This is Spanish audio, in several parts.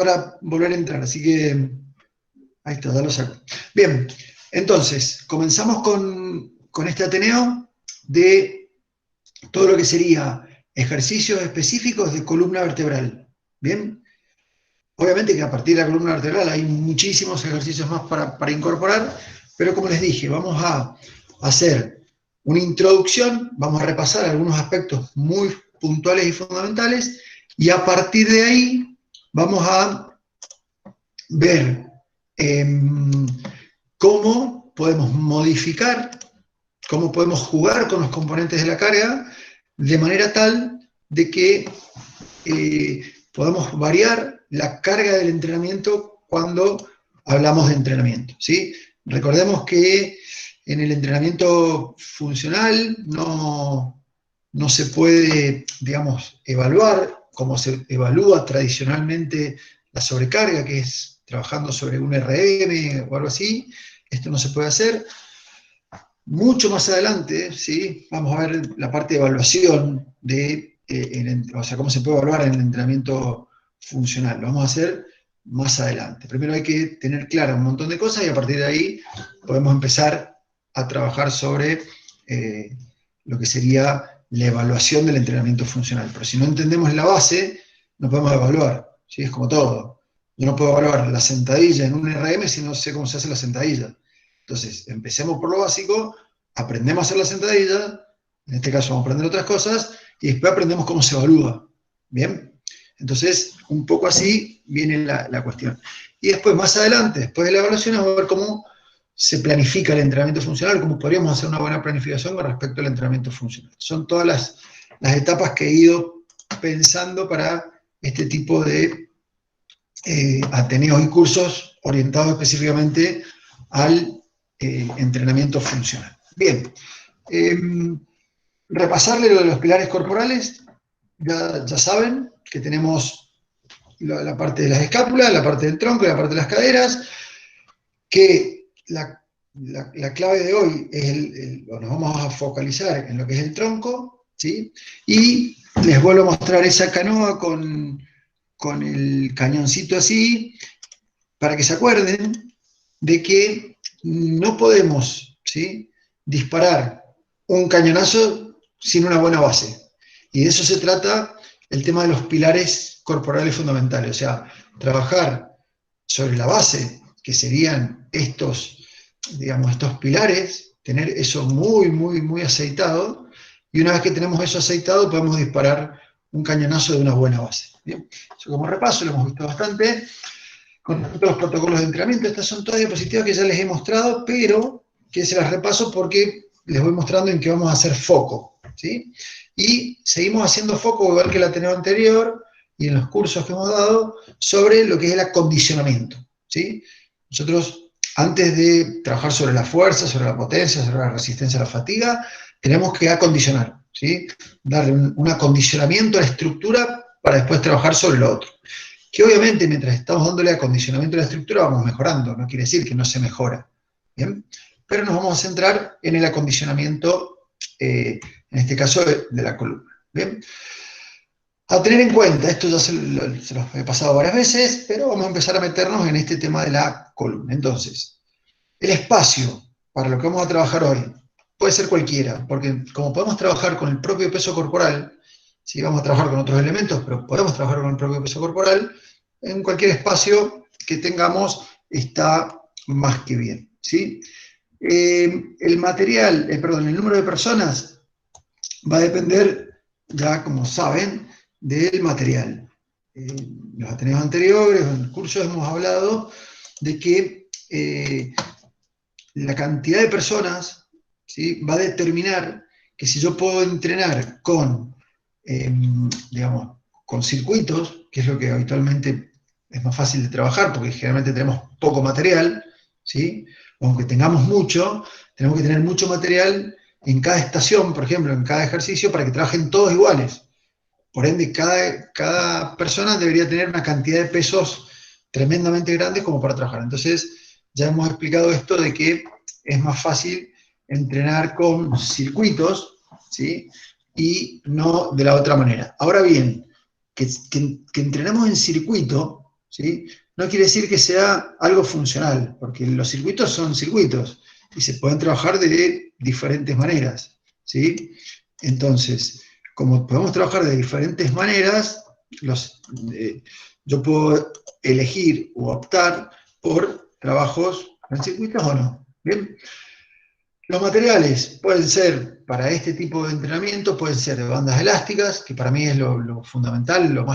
para volver a entrar, así que ahí está, ya lo saco. Bien, entonces, comenzamos con este Ateneo de todo lo que sería ejercicios específicos de columna vertebral. Bien, obviamente que a partir de la columna vertebral hay muchísimos ejercicios más para incorporar, pero como les dije, vamos a hacer una introducción, vamos a repasar algunos aspectos muy puntuales y fundamentales, y a partir de ahí vamos a ver cómo podemos modificar, cómo podemos jugar con los componentes de la carga, de manera tal de que podamos variar la carga del entrenamiento cuando hablamos de entrenamiento, ¿sí? Recordemos que en el entrenamiento funcional no se puede, digamos, evaluar como se evalúa tradicionalmente la sobrecarga, que es trabajando sobre un RM o algo así. Esto no se puede hacer. Mucho más adelante, ¿sí? Vamos a ver la parte de evaluación de, o sea, cómo se puede evaluar en el entrenamiento funcional. Lo vamos a hacer más adelante. Primero hay que tener claro un montón de cosas y a partir de ahí podemos empezar a trabajar sobre lo que sería la evaluación del entrenamiento funcional. Pero si no entendemos la base, no podemos evaluar, ¿sí? Es como todo. Yo no puedo evaluar la sentadilla en un RM si no sé cómo se hace la sentadilla. Entonces, empecemos por lo básico, aprendemos a hacer la sentadilla, en este caso vamos a aprender otras cosas, y después aprendemos cómo se evalúa. ¿Bien? Entonces, un poco así viene la cuestión. Y después, más adelante, después de la evaluación, vamos a ver cómo se planifica el entrenamiento funcional, cómo podríamos hacer una buena planificación con respecto al entrenamiento funcional. Son todas las etapas que he ido pensando para este tipo de ateneos y cursos orientados específicamente al entrenamiento funcional. Bien, repasarle lo de los pilares corporales, ya saben que tenemos la parte de las escápulas, la parte del tronco y la parte de las caderas, que la clave de hoy es nos vamos a focalizar en lo que es el tronco, ¿sí? Y les vuelvo a mostrar esa canoa con el cañoncito así, para que se acuerden de que no podemos, ¿sí?, disparar un cañonazo sin una buena base. Y de eso se trata el tema de los pilares corporales fundamentales, o sea, trabajar sobre la base, que serían estos, digamos, estos pilares, tener eso muy, muy, muy aceitado, y una vez que tenemos eso aceitado podemos disparar un cañonazo de una buena base. Bien, eso como repaso, lo hemos visto bastante. Con respecto a los protocolos de entrenamiento, estas son todas diapositivas que ya les he mostrado, pero que se las repaso porque les voy mostrando en qué vamos a hacer foco, ¿sí? Y seguimos haciendo foco, igual que el Ateneo anterior, y en los cursos que hemos dado, sobre lo que es el acondicionamiento, ¿sí? Nosotros, antes de trabajar sobre la fuerza, sobre la potencia, sobre la resistencia a la fatiga, tenemos que acondicionar, ¿sí? Darle un acondicionamiento a la estructura para después trabajar sobre lo otro. Que obviamente mientras estamos dándole acondicionamiento a la estructura vamos mejorando, no quiere decir que no se mejora, ¿bien? Pero nos vamos a centrar en el acondicionamiento, en este caso de la columna, ¿bien? A tener en cuenta, esto ya se los he pasado varias veces, pero vamos a empezar a meternos en este tema de la columna. Entonces, el espacio para lo que vamos a trabajar hoy puede ser cualquiera, porque como podemos trabajar con el propio peso corporal, sí, vamos a trabajar con otros elementos, pero podemos trabajar con el propio peso corporal, en cualquier espacio que tengamos está más que bien, ¿sí? El material, perdón, el número de personas va a depender, ya como saben, del material. En los ateneos anteriores, en el curso hemos hablado de que la cantidad de personas, ¿sí?, va a determinar que si yo puedo entrenar con, digamos, con circuitos, que es lo que habitualmente es más fácil de trabajar, porque generalmente tenemos poco material, ¿sí? Aunque tengamos mucho, tenemos que tener mucho material en cada estación, por ejemplo, en cada ejercicio, para que trabajen todos iguales. Por ende, cada persona debería tener una cantidad de pesos tremendamente grandes como para trabajar. Entonces, ya hemos explicado esto de que es más fácil entrenar con circuitos, ¿sí?, y no de la otra manera. Ahora bien, que entrenamos en circuito ¿sí? No quiere decir que sea algo funcional, porque los circuitos son circuitos y se pueden trabajar de diferentes maneras, ¿sí? Entonces, como podemos trabajar de diferentes maneras, yo puedo elegir o optar por trabajos en circuitos o no. ¿Bien? Los materiales pueden ser, para este tipo de entrenamiento, pueden ser de bandas elásticas, que para mí es lo fundamental, lo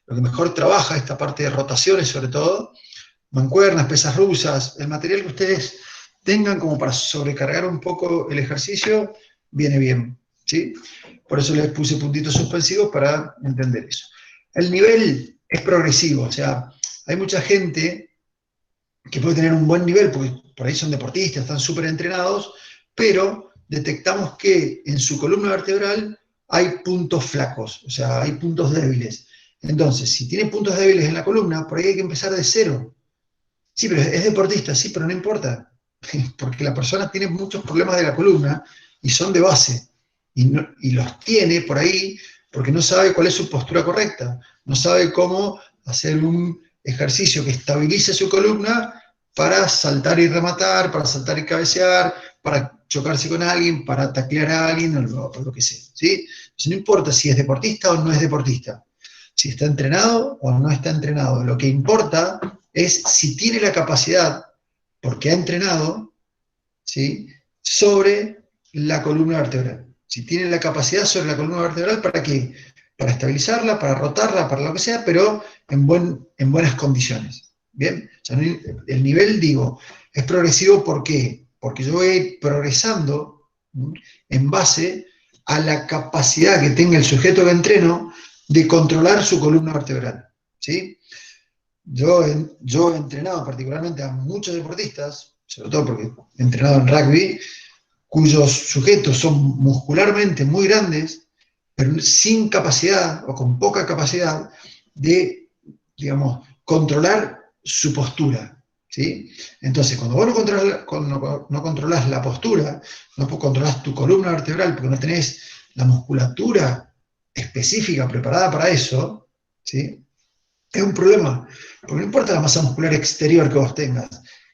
que mejor trabaja esta parte de rotaciones sobre todo, mancuernas, pesas rusas, el material que ustedes tengan como para sobrecargar un poco el ejercicio, viene bien, ¿sí? Por eso les puse puntitos suspensivos para entender eso. El nivel es progresivo, o sea, hay mucha gente que puede tener un buen nivel, porque por ahí son deportistas, están súper entrenados, pero detectamos que en su columna vertebral hay puntos flacos, o sea, hay puntos débiles. Entonces, si tiene puntos débiles en la columna, por ahí hay que empezar de cero. Sí, pero es deportista, sí, pero no importa, porque la persona tiene muchos problemas de la columna y son de base, y los tiene por ahí porque no sabe cuál es su postura correcta, no sabe cómo hacer un ejercicio que estabilice su columna para saltar y rematar, para saltar y cabecear, para chocarse con alguien, para taclear a alguien, o lo que sea, ¿sí? Entonces, no importa si es deportista o no es deportista, si está entrenado o no está entrenado, lo que importa es si tiene la capacidad, porque ha entrenado, ¿sí?, sobre la columna vertebral. Si tiene la capacidad sobre la columna vertebral, ¿para qué? Para estabilizarla, para rotarla, para lo que sea, pero en buenas condiciones. ¿Bien? O sea, el nivel, digo, es progresivo, ¿por qué? Porque yo voy a ir progresando en base a la capacidad que tenga el sujeto que entreno de controlar su columna vertebral. ¿Sí? Yo he entrenado particularmente a muchos deportistas, sobre todo porque he entrenado en rugby, cuyos sujetos son muscularmente muy grandes, pero sin capacidad o con poca capacidad de, digamos, controlar su postura. ¿Sí? Entonces, cuando vos no controlás la postura, no controlás tu columna vertebral porque no tenés la musculatura específica preparada para eso, ¿sí?, es un problema, porque no importa la masa muscular exterior que vos tengas,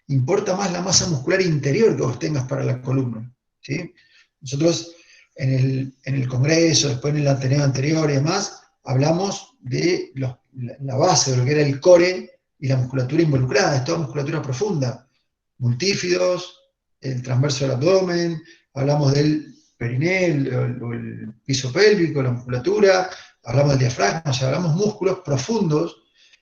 importa más la masa muscular interior que vos tengas para la columna. ¿Sí? Nosotros en el Congreso, después en el Ateneo anterior y demás, hablamos de la base de lo que era el core y la musculatura involucrada, es toda musculatura profunda, multífidos, el transverso del abdomen, hablamos del perineo, o el piso pélvico, la musculatura, hablamos del diafragma, o sea, hablamos músculos profundos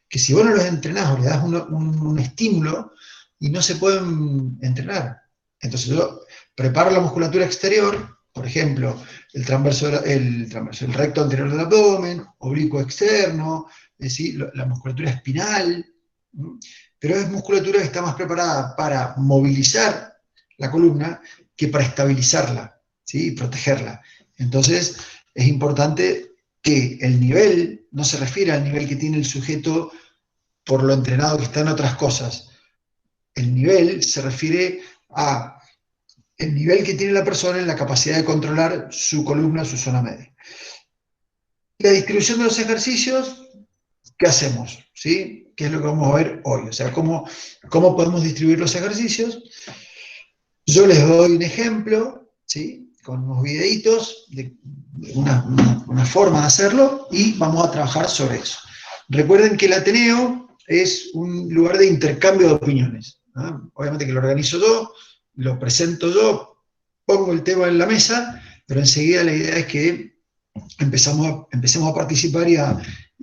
que si vos no los entrenás o le das un estímulo y no se pueden entrenar. Entonces yo preparo la musculatura exterior, por ejemplo, el recto anterior del abdomen, oblicuo externo, es decir, la musculatura espinal, pero es musculatura que está más preparada para movilizar la columna que para estabilizarla, ¿sí?, y protegerla. Entonces es importante que el nivel no se refiere al nivel que tiene el sujeto por lo entrenado que está en otras cosas. El nivel se refiere a el nivel que tiene la persona en la capacidad de controlar su columna, su zona media. La distribución de los ejercicios, ¿qué hacemos? ¿Sí? ¿Qué es lo que vamos a ver hoy? O sea, ¿cómo podemos distribuir los ejercicios? Yo les doy un ejemplo, ¿sí?, con unos videitos de una forma de hacerlo y vamos a trabajar sobre eso. Recuerden que el Ateneo es un lugar de intercambio de opiniones, ¿no? Obviamente que lo organizo yo, lo presento yo, pongo el tema en la mesa, pero enseguida la idea es que empecemos a participar y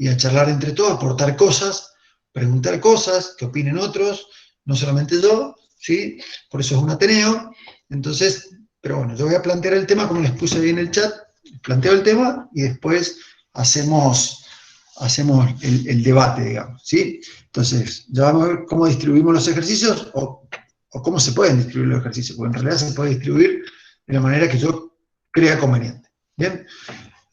a charlar entre todos, aportar cosas, preguntar cosas, que opinen otros, no solamente yo, ¿sí? Por eso es un Ateneo. Entonces, pero bueno, yo voy a plantear el tema como les puse ahí en el chat, planteo el tema y después hacemos el debate, digamos, ¿sí? Entonces, ya vamos a ver cómo distribuimos los ejercicios o cómo se pueden distribuir los ejercicios, porque en realidad se puede distribuir de la manera que yo crea conveniente. ¿Bien?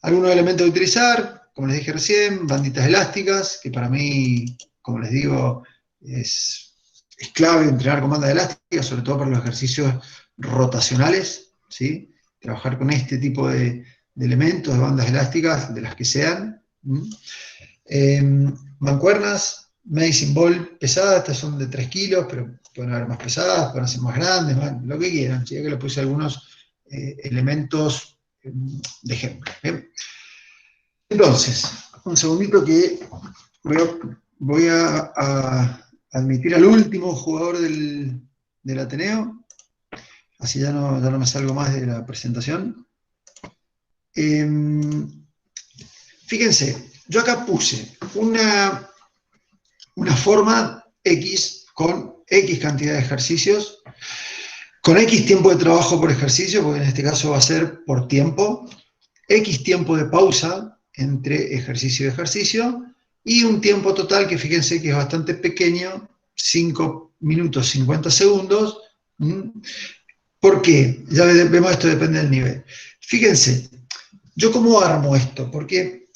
Algunos elementos de utilizar, como les dije recién, banditas elásticas, que para mí, como les digo, es clave entrenar con bandas elásticas, sobre todo para los ejercicios rotacionales, ¿sí? Trabajar con este tipo de elementos, de bandas elásticas, de las que sean. mancuernas, medicine ball pesadas, estas son de 3 kilos, pero pueden haber más pesadas, pueden ser más grandes, lo que quieran. ¿Sí? Que le puse algunos elementos de ejemplo. ¿Bien? Entonces, un segundito que voy a admitir al último jugador del Ateneo, así ya no me salgo más de la presentación. Fíjense, yo acá puse una forma X con X cantidad de ejercicios, con X tiempo de trabajo por ejercicio, porque en este caso va a ser por tiempo, X tiempo de pausa entre ejercicio y ejercicio, y un tiempo total que fíjense que es bastante pequeño, 5 minutos 50 segundos. ¿Por qué? Ya vemos, esto depende del nivel. Fíjense, ¿yo cómo armo esto? Porque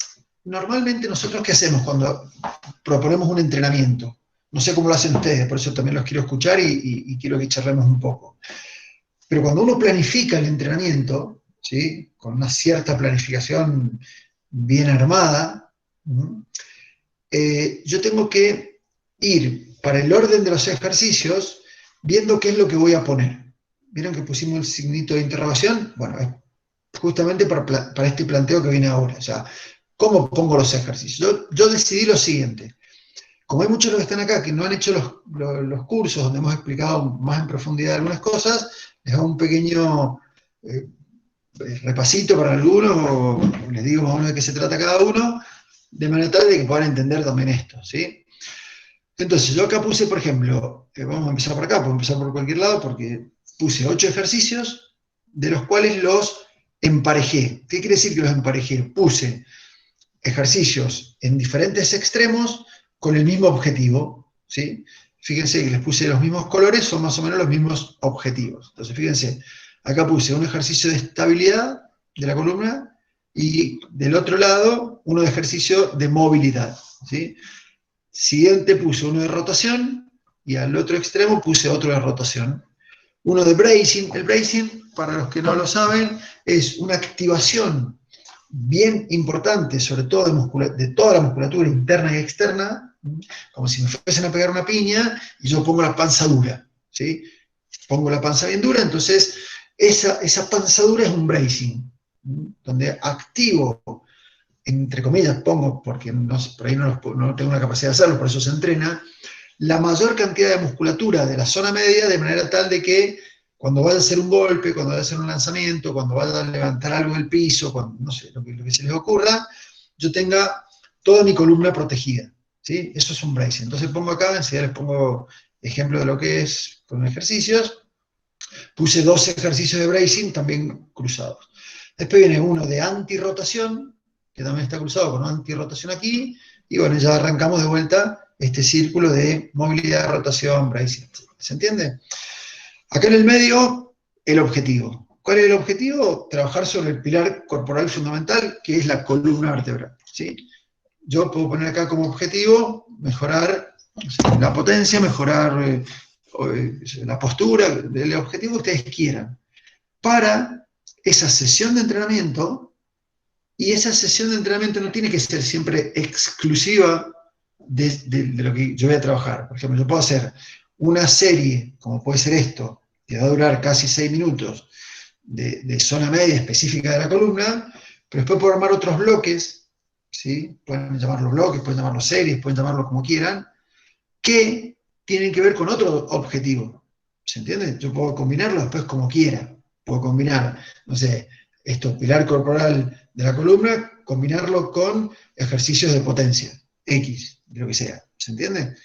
normalmente nosotros, ¿qué hacemos cuando proponemos un entrenamiento? No sé cómo lo hacen ustedes, por eso también los quiero escuchar y quiero que charlemos un poco. Pero cuando uno planifica el entrenamiento, ¿sí? Con una cierta planificación bien armada, yo tengo que ir para el orden de los ejercicios viendo qué es lo que voy a poner. ¿Vieron que pusimos el signito de interrogación? Bueno, es justamente para este planteo que viene ahora. O sea, ¿cómo pongo los ejercicios? Yo decidí lo siguiente. Como hay muchos de los que están acá que no han hecho los cursos donde hemos explicado más en profundidad algunas cosas, les hago un pequeño repasito para algunos, o les digo más o menos de qué se trata cada uno, de manera tal de que puedan entender también esto, ¿sí? Entonces, yo acá puse, por ejemplo, vamos a empezar por acá, puedo empezar por cualquier lado, porque puse 8 ejercicios, de los cuales los emparejé. ¿Qué quiere decir que los emparejé? Puse ejercicios en diferentes extremos con el mismo objetivo, ¿sí? Fíjense que les puse los mismos colores, son más o menos los mismos objetivos. Entonces, fíjense, acá puse un ejercicio de estabilidad de la columna y del otro lado uno de ejercicio de movilidad, ¿sí? Siguiente puse uno de rotación y al otro extremo puse otro de rotación. Uno de bracing. El bracing, para los que no lo saben, es una activación bien importante, sobre todo de toda la musculatura interna y externa, como si me fuesen a pegar una piña y yo pongo la panza dura, ¿sí? Pongo la panza bien dura, entonces esa panza dura es un bracing, donde activo, entre comillas pongo, porque por ahí no tengo la capacidad de hacerlo, por eso se entrena, la mayor cantidad de musculatura de la zona media, de manera tal de que cuando vaya a hacer un golpe, cuando vaya a hacer un lanzamiento, cuando vaya a levantar algo del piso, cuando, no sé, lo que se les ocurra, yo tenga toda mi columna protegida, ¿sí? Eso es un bracing. Entonces pongo acá, enseguida les pongo ejemplo de lo que es con ejercicios. Puse 2 ejercicios de bracing también cruzados. Después viene uno de antirrotación, que también está cruzado con antirrotación aquí, y bueno, ya arrancamos de vuelta este círculo de movilidad, rotación, bracing. ¿Se entiende? Acá en el medio, el objetivo. ¿Cuál es el objetivo? Trabajar sobre el pilar corporal fundamental, que es la columna vertebral, ¿sí? Yo puedo poner acá como objetivo mejorar la potencia, mejorar la postura, el objetivo que ustedes quieran, para esa sesión de entrenamiento, y esa sesión de entrenamiento no tiene que ser siempre exclusiva de lo que yo voy a trabajar. Por ejemplo, yo puedo hacer una serie, como puede ser esto, que va a durar casi 6 minutos, de zona media específica de la columna, pero después puedo armar otros bloques, ¿sí? Pueden llamarlos bloques, pueden llamarlos series, pueden llamarlos como quieran, que tienen que ver con otro objetivo. ¿Se entiende? Yo puedo combinarlo después como quiera. Puedo combinar, no sé, pilar corporal de la columna, combinarlo con ejercicios de potencia, X, de lo que sea. ¿Se entiende?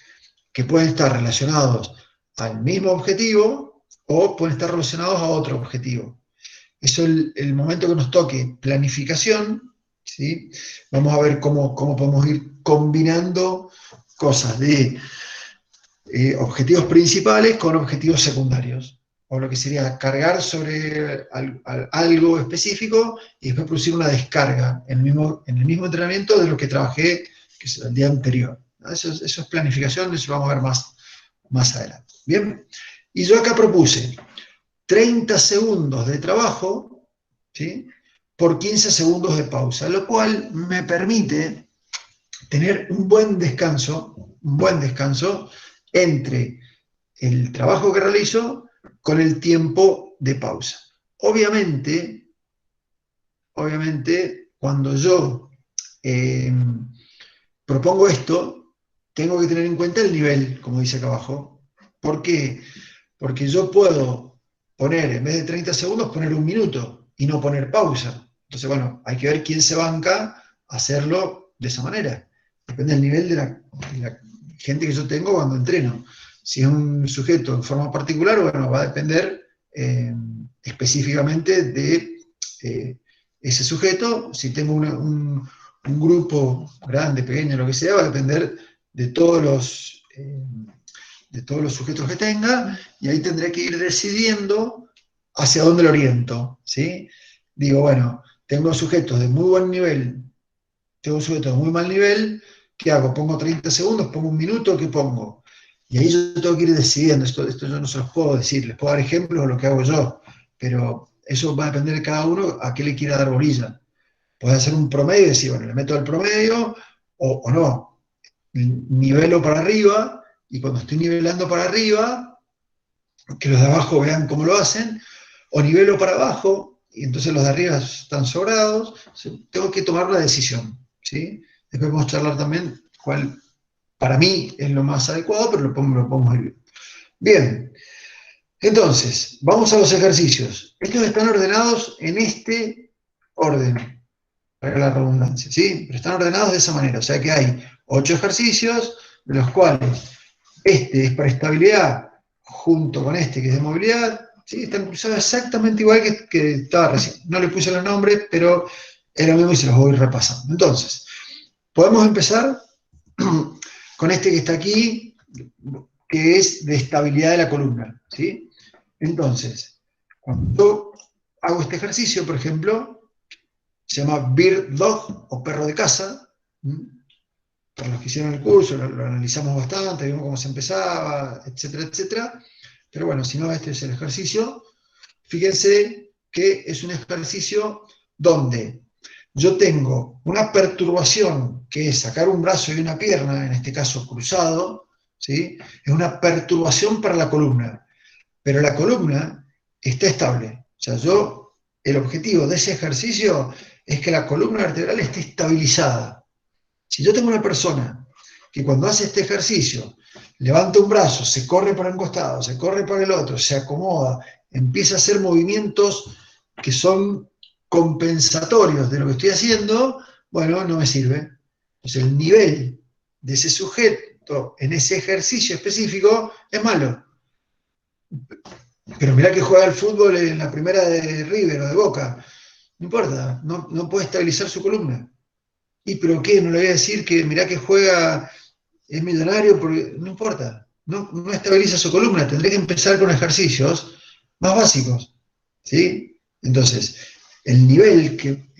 Que pueden estar relacionados al mismo objetivo o pueden estar relacionados a otro objetivo. Eso es el momento que nos toque planificación, ¿sí? Vamos a ver cómo podemos ir combinando cosas de objetivos principales con objetivos secundarios, o lo que sería cargar sobre algo específico y después producir una descarga en el mismo entrenamiento de lo que trabajé el día anterior. Eso es planificación, eso lo vamos a ver más adelante. Bien, y yo acá propuse 30 segundos de trabajo, ¿sí? Por 15 segundos de pausa, lo cual me permite tener un buen descanso entre el trabajo que realizo con el tiempo de pausa. Obviamente, cuando yo propongo esto, tengo que tener en cuenta el nivel, como dice acá abajo. ¿Por qué? Porque yo puedo poner, en vez de 30 segundos, poner 1 minuto y no poner pausa. Entonces, bueno, hay que ver quién se banca a hacerlo de esa manera. Depende del nivel de la gente que yo tengo cuando entreno. Si es un sujeto en forma particular, bueno, va a depender específicamente de ese sujeto. Si tengo un grupo grande, pequeño, lo que sea, va a depender de todos los sujetos que tenga, y ahí tendré que ir decidiendo hacia dónde lo oriento, ¿sí? Digo, bueno, tengo sujetos de muy buen nivel, tengo sujetos de muy mal nivel, ¿qué hago? ¿Pongo 30 segundos? ¿Pongo 1 minuto? ¿Qué pongo? Y ahí yo tengo que ir decidiendo, esto yo no se los puedo decir, les puedo dar ejemplos de lo que hago yo, pero eso va a depender de cada uno a qué le quiera dar bolilla. Puedes hacer un promedio y decir, bueno, le meto el promedio o no. Nivelo para arriba, y cuando estoy nivelando para arriba, que los de abajo vean cómo lo hacen, o nivelo para abajo, y entonces los de arriba están sobrados. Tengo que tomar la decisión, ¿sí? Después vamos a charlar también cuál para mí es lo más adecuado, pero lo podemos ir. Bien, entonces, vamos a los ejercicios. Estos están ordenados en este orden, para la redundancia, ¿sí? Pero están ordenados de esa manera, o sea que hay 8 ejercicios, de los cuales este es para estabilidad, junto con este que es de movilidad, ¿sí? Están cruzados exactamente igual que estaba recién. No le puse los nombres, pero es lo mismo y se los voy repasando. Entonces, podemos empezar con este que está aquí, que es de estabilidad de la columna, ¿sí? Entonces, cuando yo hago este ejercicio, por ejemplo, se llama Bird Dog o perro de casa. Para los que hicieron el curso, lo analizamos bastante, vimos cómo se empezaba, etcétera, etcétera. Pero bueno, si no, este es el ejercicio. Fíjense que es un ejercicio donde yo tengo una perturbación, que es sacar un brazo y una pierna, en este caso cruzado, ¿sí? Es una perturbación para la columna, pero la columna está estable. O sea, el objetivo de ese ejercicio es que la columna vertebral esté estabilizada. Si yo tengo una persona que cuando hace este ejercicio levanta un brazo, se corre para un costado, se corre para el otro, se acomoda, empieza a hacer movimientos que son compensatorios de lo que estoy haciendo, bueno, no me sirve. Entonces el nivel de ese sujeto en ese ejercicio específico es malo. Pero mirá que juega al fútbol en la primera de River o de Boca. No importa, no puede estabilizar su columna. ¿Y pero qué? No le voy a decir que mirá que juega, es millonario, porque no importa, no estabiliza su columna, tendré que empezar con ejercicios más básicos, ¿sí? Entonces, el nivel que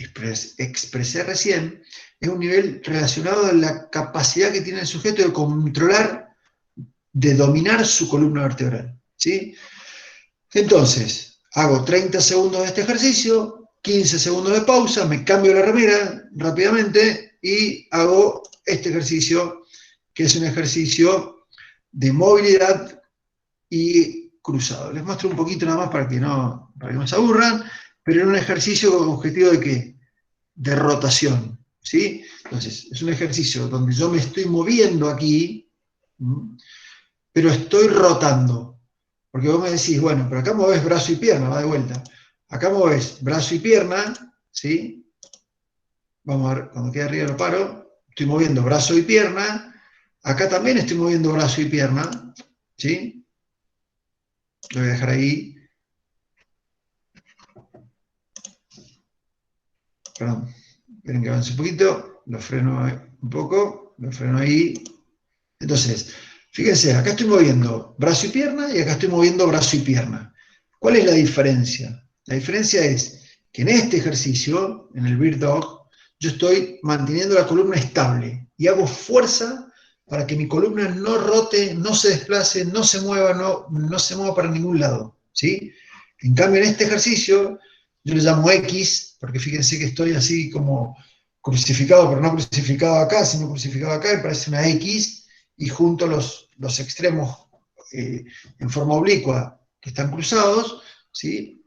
expresé recién es un nivel relacionado a la capacidad que tiene el sujeto de controlar, de dominar su columna vertebral, ¿sí? Entonces, hago 30 segundos de este ejercicio, 15 segundos de pausa, me cambio la remera rápidamente y hago este ejercicio, que es un ejercicio de movilidad y cruzado. Les muestro un poquito nada más para que no se aburran, pero es un ejercicio con objetivo de ¿qué? De rotación, ¿sí? Entonces, es un ejercicio donde yo me estoy moviendo aquí, pero estoy rotando. Porque vos me decís, bueno, pero acá movés brazo y pierna, va de vuelta. Acá movés brazo y pierna, ¿sí? Vamos a ver, cuando quede arriba lo paro. Estoy moviendo brazo y pierna. Acá también estoy moviendo brazo y pierna, ¿sí? Lo voy a dejar ahí. Perdón, esperen que avance un poquito. Lo freno un poco, lo freno ahí. Entonces, fíjense, acá estoy moviendo brazo y pierna y acá estoy moviendo brazo y pierna. ¿Cuál es la diferencia? La diferencia es que en este ejercicio, en el Bird Dog, yo estoy manteniendo la columna estable y hago fuerza para que mi columna no rote, no se desplace, no se mueva, no se mueva para ningún lado, ¿sí? En cambio, en este ejercicio, yo le llamo X, porque fíjense que estoy así como crucificado, pero no crucificado acá, sino crucificado acá, me parece una X, y junto los extremos en forma oblicua que están cruzados, ¿sí?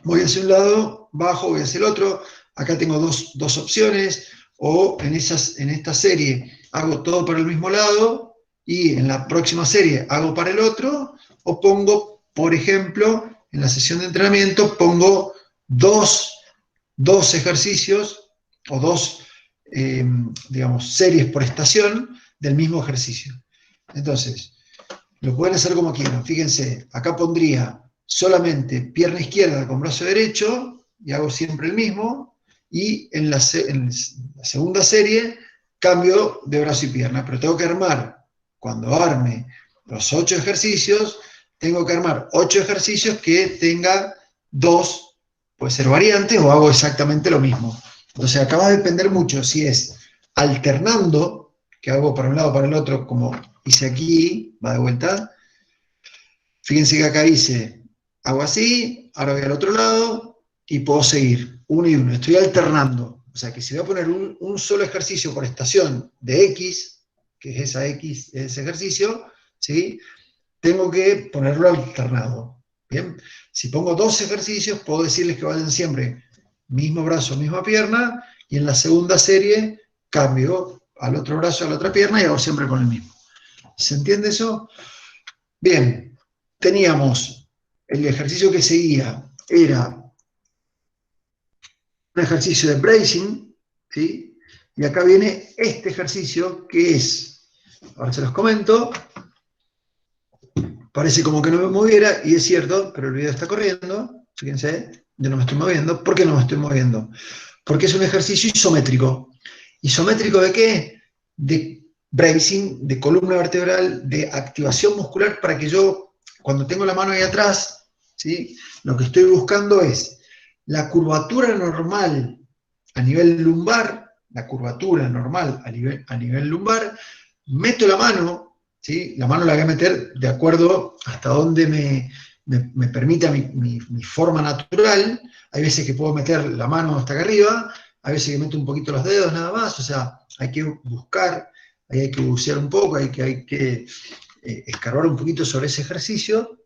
Voy hacia un lado, bajo, voy hacia el otro, acá tengo dos opciones, o en esta serie hago todo para el mismo lado, y en la próxima serie hago para el otro, o pongo, por ejemplo, en la sesión de entrenamiento, pongo dos ejercicios, o digamos, series por estación del mismo ejercicio. Entonces, lo pueden hacer como quieran. Fíjense, acá pondría solamente pierna izquierda con brazo derecho, y hago siempre el mismo, y en la segunda serie cambio de brazo y pierna, pero tengo que armar, cuando arme los 8 ejercicios, tengo que armar 8 ejercicios que tenga 2, puede ser variantes, o hago exactamente lo mismo. Entonces acá va a depender mucho si es alternando, que hago para un lado o para el otro, como hice aquí, va de vuelta. Fíjense que acá hice, hago así, ahora voy al otro lado, y puedo seguir, uno y uno. Estoy alternando. O sea que si voy a poner un solo ejercicio por estación de X, que es esa X, ese ejercicio, ¿sí? Tengo que ponerlo alternado. ¿Bien? Si pongo 2 ejercicios, puedo decirles que vayan siempre mismo brazo, misma pierna, y en la segunda serie cambio al otro brazo, a la otra pierna, y hago siempre con el mismo. ¿Se entiende eso? Bien, teníamos el ejercicio que seguía, era un ejercicio de bracing, ¿sí? Y acá viene este ejercicio que es, ahora se los comento, parece como que no me moviera, y es cierto, pero el video está corriendo, fíjense, yo no me estoy moviendo. ¿Por qué no me estoy moviendo? Porque es un ejercicio isométrico. ¿Isométrico de qué? De bracing, de columna vertebral, de activación muscular, para que yo, cuando tengo la mano ahí atrás, ¿sí? Lo que estoy buscando es la curvatura normal a nivel lumbar, la curvatura normal a nivel lumbar, meto la mano, ¿sí? La mano la voy a meter de acuerdo hasta donde me permita mi forma natural. Hay veces que puedo meter la mano hasta acá arriba, hay veces que meto un poquito los dedos nada más, o sea, hay que buscar, ahí hay que bucear un poco, hay que escarbar un poquito sobre ese ejercicio,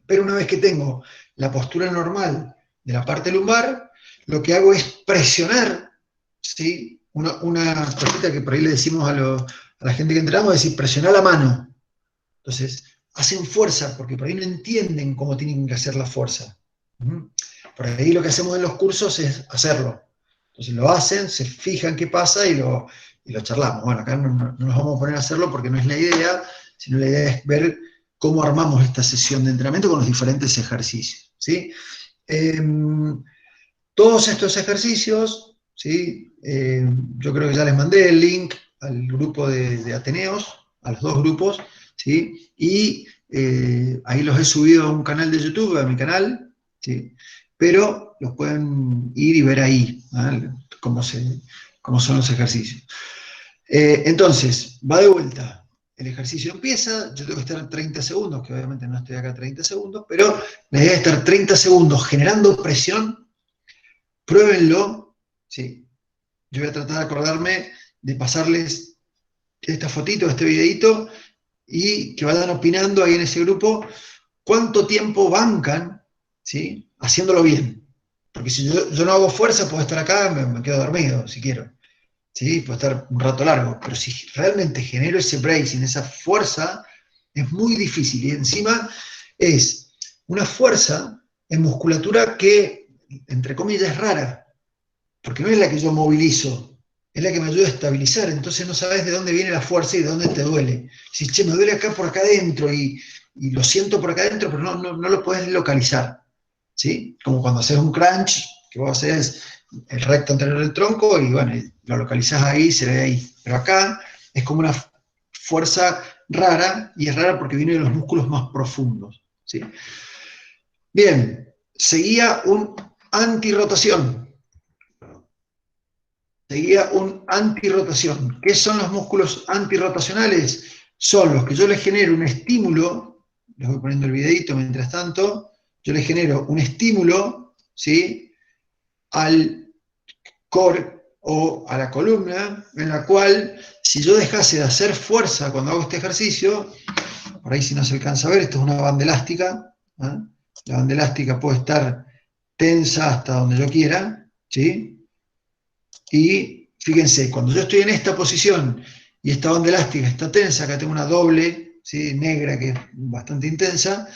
pero una vez que tengo la postura normal de la parte lumbar, lo que hago es presionar, ¿sí? Una cosita que por ahí le decimos a la gente que entrenamos, es decir, presionar la mano. Entonces, hacen fuerza, porque por ahí no entienden cómo tienen que hacer la fuerza. Por ahí lo que hacemos en los cursos es hacerlo. Entonces lo hacen, se fijan qué pasa y lo charlamos. Bueno, acá no nos vamos a poner a hacerlo porque no es la idea, sino la idea es ver cómo armamos esta sesión de entrenamiento con los diferentes ejercicios, ¿sí? Todos estos ejercicios, ¿sí? Yo creo que ya les mandé el link al grupo de Ateneos, a los 2 grupos, ¿sí? Y ahí los he subido a un canal de YouTube, a mi canal, ¿sí? Pero los pueden ir y ver ahí, ¿eh? cómo son los ejercicios. Entonces, va de vuelta. El ejercicio empieza, yo tengo que estar 30 segundos, que obviamente no estoy acá 30 segundos, pero la idea es estar 30 segundos generando presión. Pruébenlo, ¿sí? Yo voy a tratar de acordarme de pasarles esta fotito, este videito, y que vayan opinando ahí en ese grupo cuánto tiempo bancan, ¿sí? Haciéndolo bien. Porque si yo no hago fuerza, puedo estar acá, me quedo dormido, si quiero. ¿Sí? Puedo estar un rato largo. Pero si realmente genero ese bracing, esa fuerza, es muy difícil. Y encima es una fuerza en musculatura que, entre comillas, es rara. Porque no es la que yo movilizo, es la que me ayuda a estabilizar. Entonces no sabes de dónde viene la fuerza y de dónde te duele. Si, che, me duele acá por acá adentro y lo siento por acá adentro, pero no lo puedes localizar. ¿Sí? Como cuando haces un crunch, que vos haces el recto anterior del tronco y bueno, lo localizás ahí, se ve ahí. Pero acá es como una fuerza rara, y es rara porque viene de los músculos más profundos. ¿Sí? Bien, seguía un antirrotación. Seguía un antirrotación. ¿Qué son los músculos antirrotacionales? Son los que yo les genero un estímulo, les voy poniendo el videito mientras tanto, yo les genero un estímulo, ¿sí? Al core o a la columna, en la cual si yo dejase de hacer fuerza cuando hago este ejercicio, por ahí si no se alcanza a ver, esto es una banda elástica, ¿eh? La banda elástica puede estar tensa hasta donde yo quiera, ¿sí? Y fíjense, cuando yo estoy en esta posición y esta banda elástica está tensa, acá tengo una doble, ¿sí? Negra que es bastante intensa,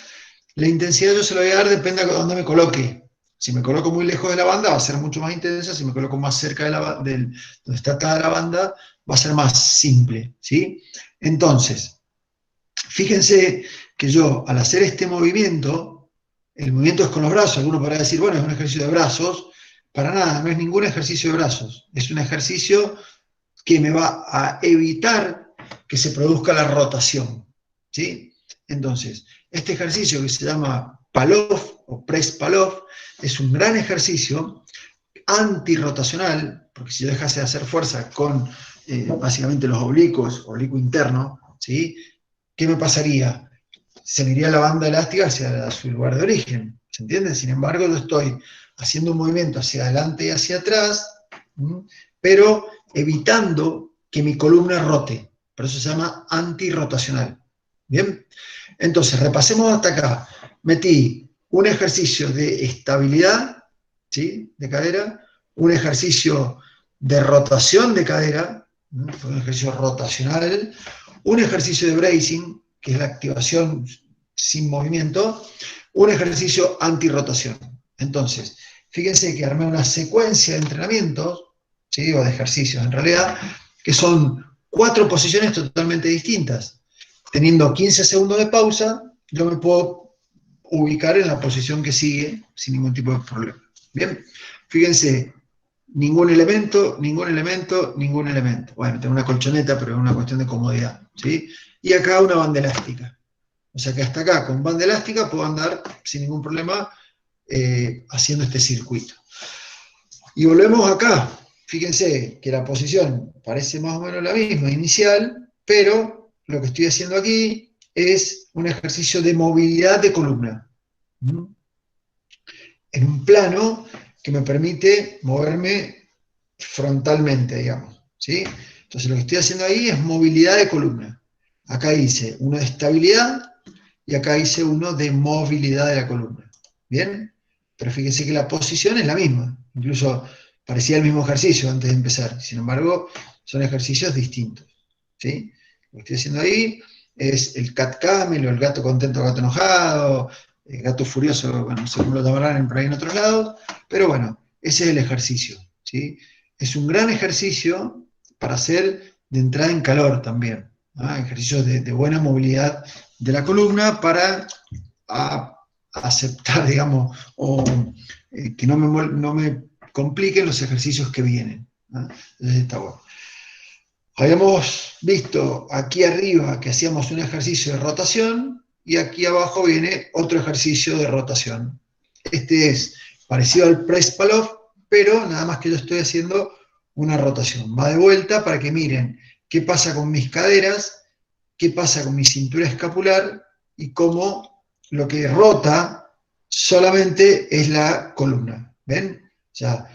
la intensidad yo se la voy a dar depende de dónde me coloque. Si me coloco muy lejos de la banda va a ser mucho más intensa, si me coloco más cerca de donde está atada la banda va a ser más simple, ¿sí? Entonces, fíjense que yo al hacer este movimiento, el movimiento es con los brazos, alguno podrá decir, bueno, es un ejercicio de brazos, para nada, no es ningún ejercicio de brazos, es un ejercicio que me va a evitar que se produzca la rotación, ¿sí? Entonces, este ejercicio que se llama Pallof o Press Pallof es un gran ejercicio antirrotacional, porque si yo dejase de hacer fuerza con básicamente los oblicuos, oblicuo interno, ¿sí? ¿Qué me pasaría? Se me iría la banda elástica hacia su lugar de origen, ¿se entiende? Sin embargo, yo estoy haciendo un movimiento hacia adelante y hacia atrás, pero evitando que mi columna rote. Por eso se llama antirrotacional. ¿Bien? Entonces, repasemos hasta acá. Metí un ejercicio de estabilidad, ¿sí? De cadera, un ejercicio de rotación de cadera, un ejercicio rotacional, un ejercicio de bracing, que es la activación sin movimiento, un ejercicio antirrotación. Entonces, fíjense que armé una secuencia de entrenamientos, ¿sí? O de ejercicios en realidad, que son 4 posiciones totalmente distintas. Teniendo 15 segundos de pausa, yo me puedo ubicar en la posición que sigue sin ningún tipo de problema. Bien, fíjense, ningún elemento, ningún elemento, ningún elemento. Bueno, tengo una colchoneta, pero es una cuestión de comodidad, ¿sí? Y acá una banda elástica. O sea que hasta acá, con banda elástica, puedo andar sin ningún problema haciendo este circuito. Y volvemos acá. Fíjense que la posición parece más o menos la misma inicial, pero lo que estoy haciendo aquí es un ejercicio de movilidad de columna. En un plano que me permite moverme frontalmente, digamos, ¿sí? Entonces lo que estoy haciendo ahí es movilidad de columna. Acá hice uno de estabilidad y acá hice uno de movilidad de la columna. ¿Bien? Pero fíjense que la posición es la misma. Incluso parecía el mismo ejercicio antes de empezar. Sin embargo, son ejercicios distintos. ¿Sí? Lo que estoy haciendo ahí es el cat camel o el gato contento, gato enojado, el gato furioso, bueno, no sé cómo lo llamarán por ahí en otros lados, pero bueno, ese es el ejercicio. ¿Sí? Es un gran ejercicio para hacer de entrada en calor también. Ejercicios de buena movilidad de la columna para aceptar, digamos, o que no me compliquen los ejercicios que vienen. Entonces está bueno. Habíamos visto aquí arriba que hacíamos un ejercicio de rotación y aquí abajo viene otro ejercicio de rotación. Este es parecido al press pull-off, pero nada más que yo estoy haciendo una rotación. Va de vuelta para que miren qué pasa con mis caderas, qué pasa con mi cintura escapular y cómo lo que rota solamente es la columna. ¿Ven? O sea,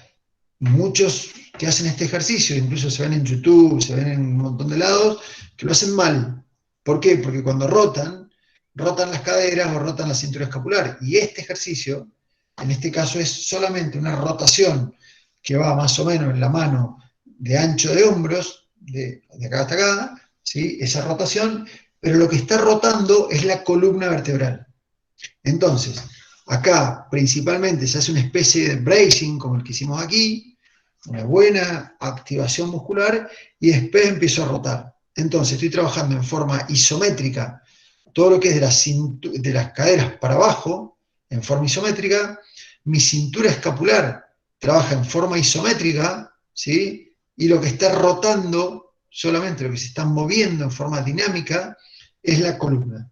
muchos que hacen este ejercicio, incluso se ven en YouTube, se ven en un montón de lados, que lo hacen mal. ¿Por qué? Porque cuando rotan las caderas o rotan la cintura escapular. Y este ejercicio, en este caso, es solamente una rotación que va más o menos en la mano de ancho de hombros, de acá hasta acá, ¿sí? Esa rotación, pero lo que está rotando es la columna vertebral. Entonces, acá principalmente se hace una especie de bracing, como el que hicimos aquí, una buena activación muscular, y después empiezo a rotar. Entonces, estoy trabajando en forma isométrica, todo lo que es de las caderas para abajo, en forma isométrica, mi cintura escapular trabaja en forma isométrica, ¿sí? Y lo que está rotando, solamente lo que se está moviendo en forma dinámica, es la columna.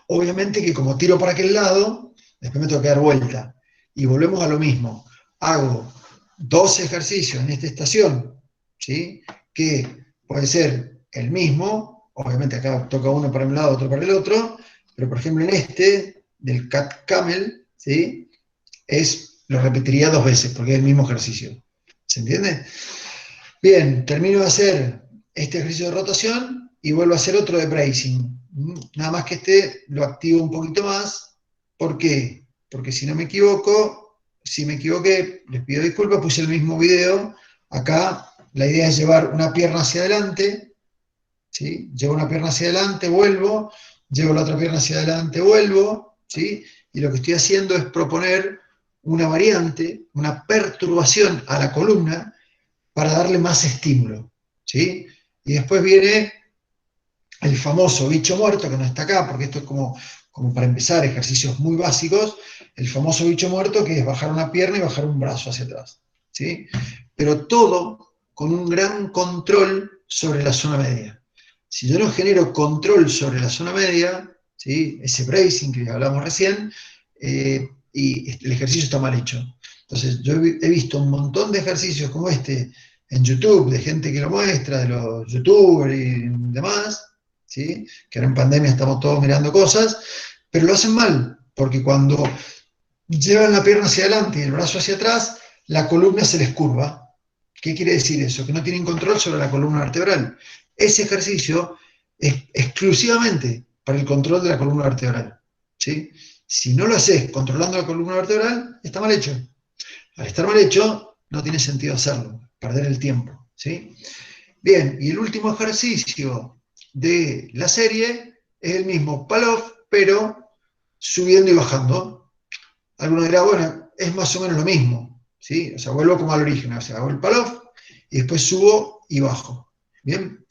Obviamente que como tiro para aquel lado, después me tengo que dar vuelta. Y volvemos a lo mismo. Hago 2 ejercicios en esta estación, ¿sí? Que puede ser el mismo, obviamente acá toca uno para un lado, otro para el otro, pero por ejemplo en este, del cat camel, ¿sí? Lo repetiría 2 veces, porque es el mismo ejercicio. ¿Se entiende? Bien, termino de hacer este ejercicio de rotación y vuelvo a hacer otro de bracing. Nada más que este lo activo un poquito más. ¿Por qué? Porque si no me equivoco, si me equivoqué, les pido disculpas, puse el mismo video. Acá la idea es llevar una pierna hacia adelante, ¿sí? Llevo una pierna hacia adelante, vuelvo, llevo la otra pierna hacia adelante, vuelvo, ¿sí? Y lo que estoy haciendo es proponer una variante, una perturbación a la columna para darle más estímulo, ¿sí? Y después viene el famoso bicho muerto, que no está acá, porque esto es como para empezar, ejercicios muy básicos, el famoso bicho muerto, que es bajar una pierna y bajar un brazo hacia atrás, ¿sí? Pero todo con un gran control sobre la zona media. Si yo no genero control sobre la zona media, ¿sí? Ese bracing que hablamos recién, y el ejercicio está mal hecho. Entonces, yo he visto un montón de ejercicios como este en YouTube, de gente que lo muestra, de los youtubers y demás, ¿sí? Que ahora en pandemia estamos todos mirando cosas, pero lo hacen mal, porque cuando llevan la pierna hacia adelante y el brazo hacia atrás, la columna se les curva. ¿Qué quiere decir eso? Que no tienen control sobre la columna vertebral. Ese ejercicio es exclusivamente para el control de la columna vertebral, ¿sí? Si no lo haces controlando la columna vertebral, está mal hecho. Al estar mal hecho, no tiene sentido hacerlo, perder el tiempo, ¿sí? Bien, y el último ejercicio de la serie es el mismo pull-off, pero subiendo y bajando. Alguno dirá, bueno, es más o menos lo mismo, ¿sí? O sea, vuelvo como al origen, o sea, hago el pull-off y después subo y bajo. Bien,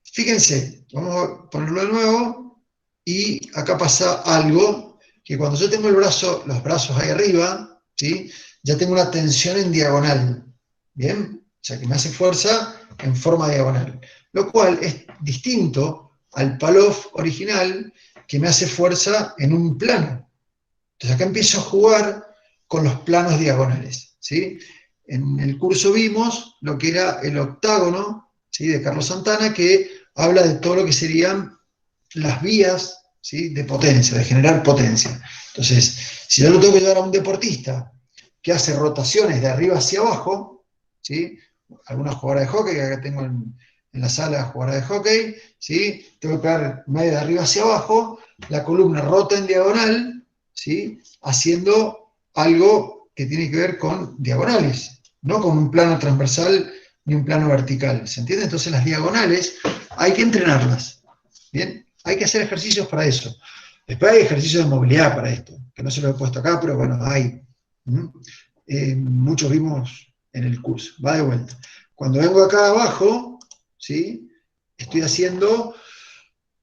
fíjense, vamos a ponerlo de nuevo y acá pasa algo que cuando yo tengo los brazos ahí arriba, ¿sí? Ya tengo una tensión en diagonal, ¿bien? O sea, que me hace fuerza en forma diagonal, lo cual es distinto al pull-off original que me hace fuerza en un plano. Entonces acá empiezo a jugar con los planos diagonales, ¿sí? En el curso vimos lo que era el octágono, ¿sí? De Carlos Santana, que habla de todo lo que serían las vías, ¿sí? De potencia, de generar potencia. Entonces, si yo lo tengo que llevar a un deportista que hace rotaciones de arriba hacia abajo, ¿sí? Alguna jugadora de hockey, que acá tengo en la sala jugadora de hockey, ¿sí? Tengo que pegar medio de arriba hacia abajo, la columna rota en diagonal, ¿sí? Haciendo algo que tiene que ver con diagonales, no con un plano transversal ni un plano vertical, ¿se entiende? Entonces las diagonales hay que entrenarlas, ¿bien? Hay que hacer ejercicios para eso. Después hay ejercicios de movilidad para esto, que no se lo he puesto acá, pero bueno, hay. Muchos vimos en el curso. Va de vuelta. Cuando vengo acá abajo, ¿sí? Estoy haciendo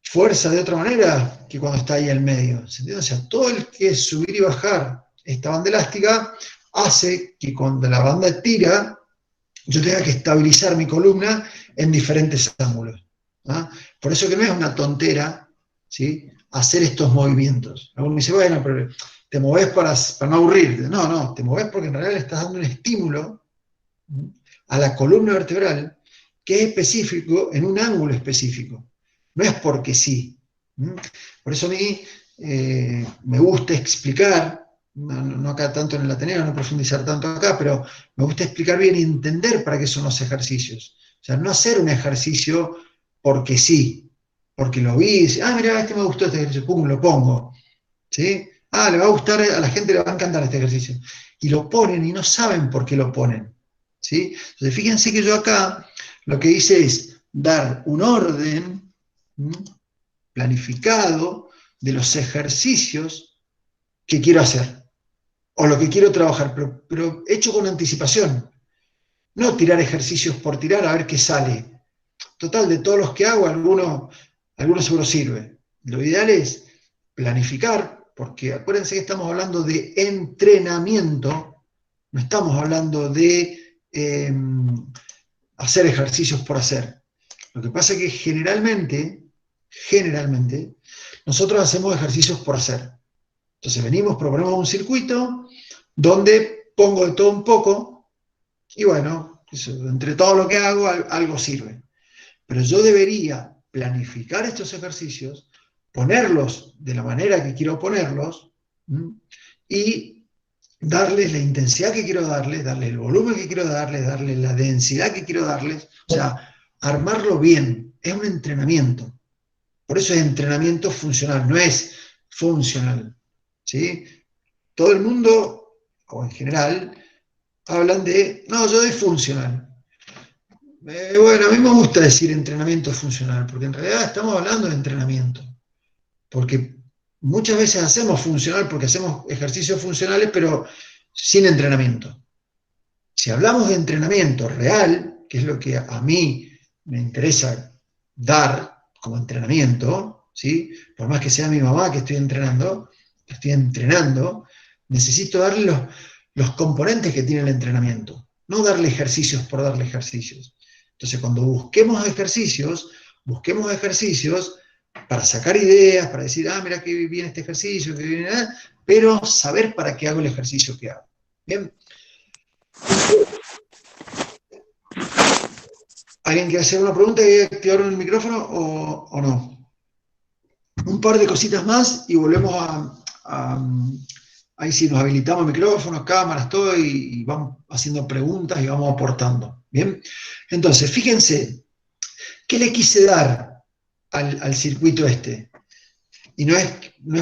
fuerza de otra manera que cuando está ahí al medio. ¿Se entiende? O sea, todo el que es subir y bajar esta banda elástica hace que cuando la banda tira, yo tenga que estabilizar mi columna en diferentes ángulos. ¿Ah? Por eso que no es una tontera, ¿sí? Hacer estos movimientos. Alguno me dice, bueno, pero te movés para no aburrirte. No, no, te movés porque en realidad le estás dando un estímulo a la columna vertebral que es específico en un ángulo específico. No es porque sí. Por eso a mí me gusta explicar, no acá tanto en el Ateneo, no profundizar tanto acá, pero me gusta explicar bien y entender para qué son los ejercicios. O sea, no hacer un ejercicio porque sí, porque lo vi y dice, ah, mira, este me gustó este ejercicio, pum, lo pongo. ¿Sí? Ah, le va a gustar, a la gente le va a encantar este ejercicio. Y lo ponen y no saben por qué lo ponen. ¿Sí? Entonces, fíjense que yo acá lo que hice es dar un orden planificado de los ejercicios que quiero hacer o lo que quiero trabajar, pero hecho con anticipación. No tirar ejercicios por tirar a ver qué sale. Total, de todos los que hago, alguno seguro sirve. Lo ideal es planificar, porque acuérdense que estamos hablando de entrenamiento, no estamos hablando de hacer ejercicios por hacer. Lo que pasa es que generalmente, nosotros hacemos ejercicios por hacer. Entonces venimos, proponemos un circuito donde pongo de todo un poco y bueno, entre todo lo que hago, algo sirve. Pero yo debería planificar estos ejercicios, ponerlos de la manera que quiero ponerlos y darles la intensidad que quiero darles, darles el volumen que quiero darles la densidad que quiero darles, o sea, armarlo bien, es un entrenamiento. Por eso es entrenamiento funcional, no es funcional, ¿sí? Todo el mundo, o en general, hablan de, no, yo soy funcional. Bueno, a mí me gusta decir entrenamiento funcional, porque en realidad estamos hablando de entrenamiento. Porque muchas veces hacemos funcional porque hacemos ejercicios funcionales, pero sin entrenamiento. Si hablamos de entrenamiento real, que es lo que a mí me interesa dar como entrenamiento, ¿sí? Por más que sea mi mamá que estoy entrenando, necesito darle los componentes que tiene el entrenamiento, no darle ejercicios por darle ejercicios. Entonces, cuando busquemos ejercicios para sacar ideas, para decir, ah, mira qué bien este ejercicio, qué bien, pero saber para qué hago el ejercicio que hago. Bien. ¿Alguien quiere hacer una pregunta y activar el micrófono o no? Un par de cositas más y volvemos ahí sí, nos habilitamos micrófonos, cámaras, todo, y vamos haciendo preguntas y vamos aportando. Bien. Entonces, fíjense, ¿qué le quise dar al circuito este? Y no es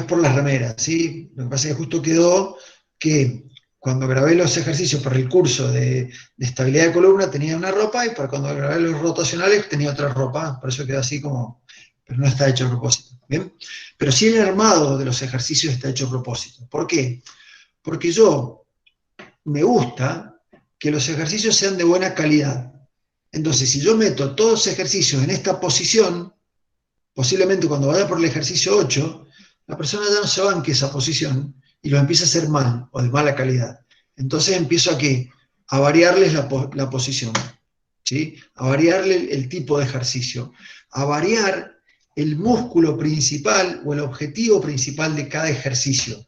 por las remeras, ¿sí? Lo que pasa es que justo quedó que cuando grabé los ejercicios para el curso de estabilidad de columna tenía una ropa y para cuando grabé los rotacionales tenía otra ropa, por eso quedó así como, pero no está hecho a propósito, ¿bien? Pero sí el armado de los ejercicios está hecho a propósito. ¿Por qué? Porque me gusta que los ejercicios sean de buena calidad. Entonces, si yo meto todos los ejercicios en esta posición, posiblemente cuando vaya por el ejercicio 8, la persona ya no se banque esa posición y lo empieza a hacer mal o de mala calidad. Entonces empiezo a variarles la posición, ¿sí? A variarle el tipo de ejercicio, a variar el músculo principal o el objetivo principal de cada ejercicio.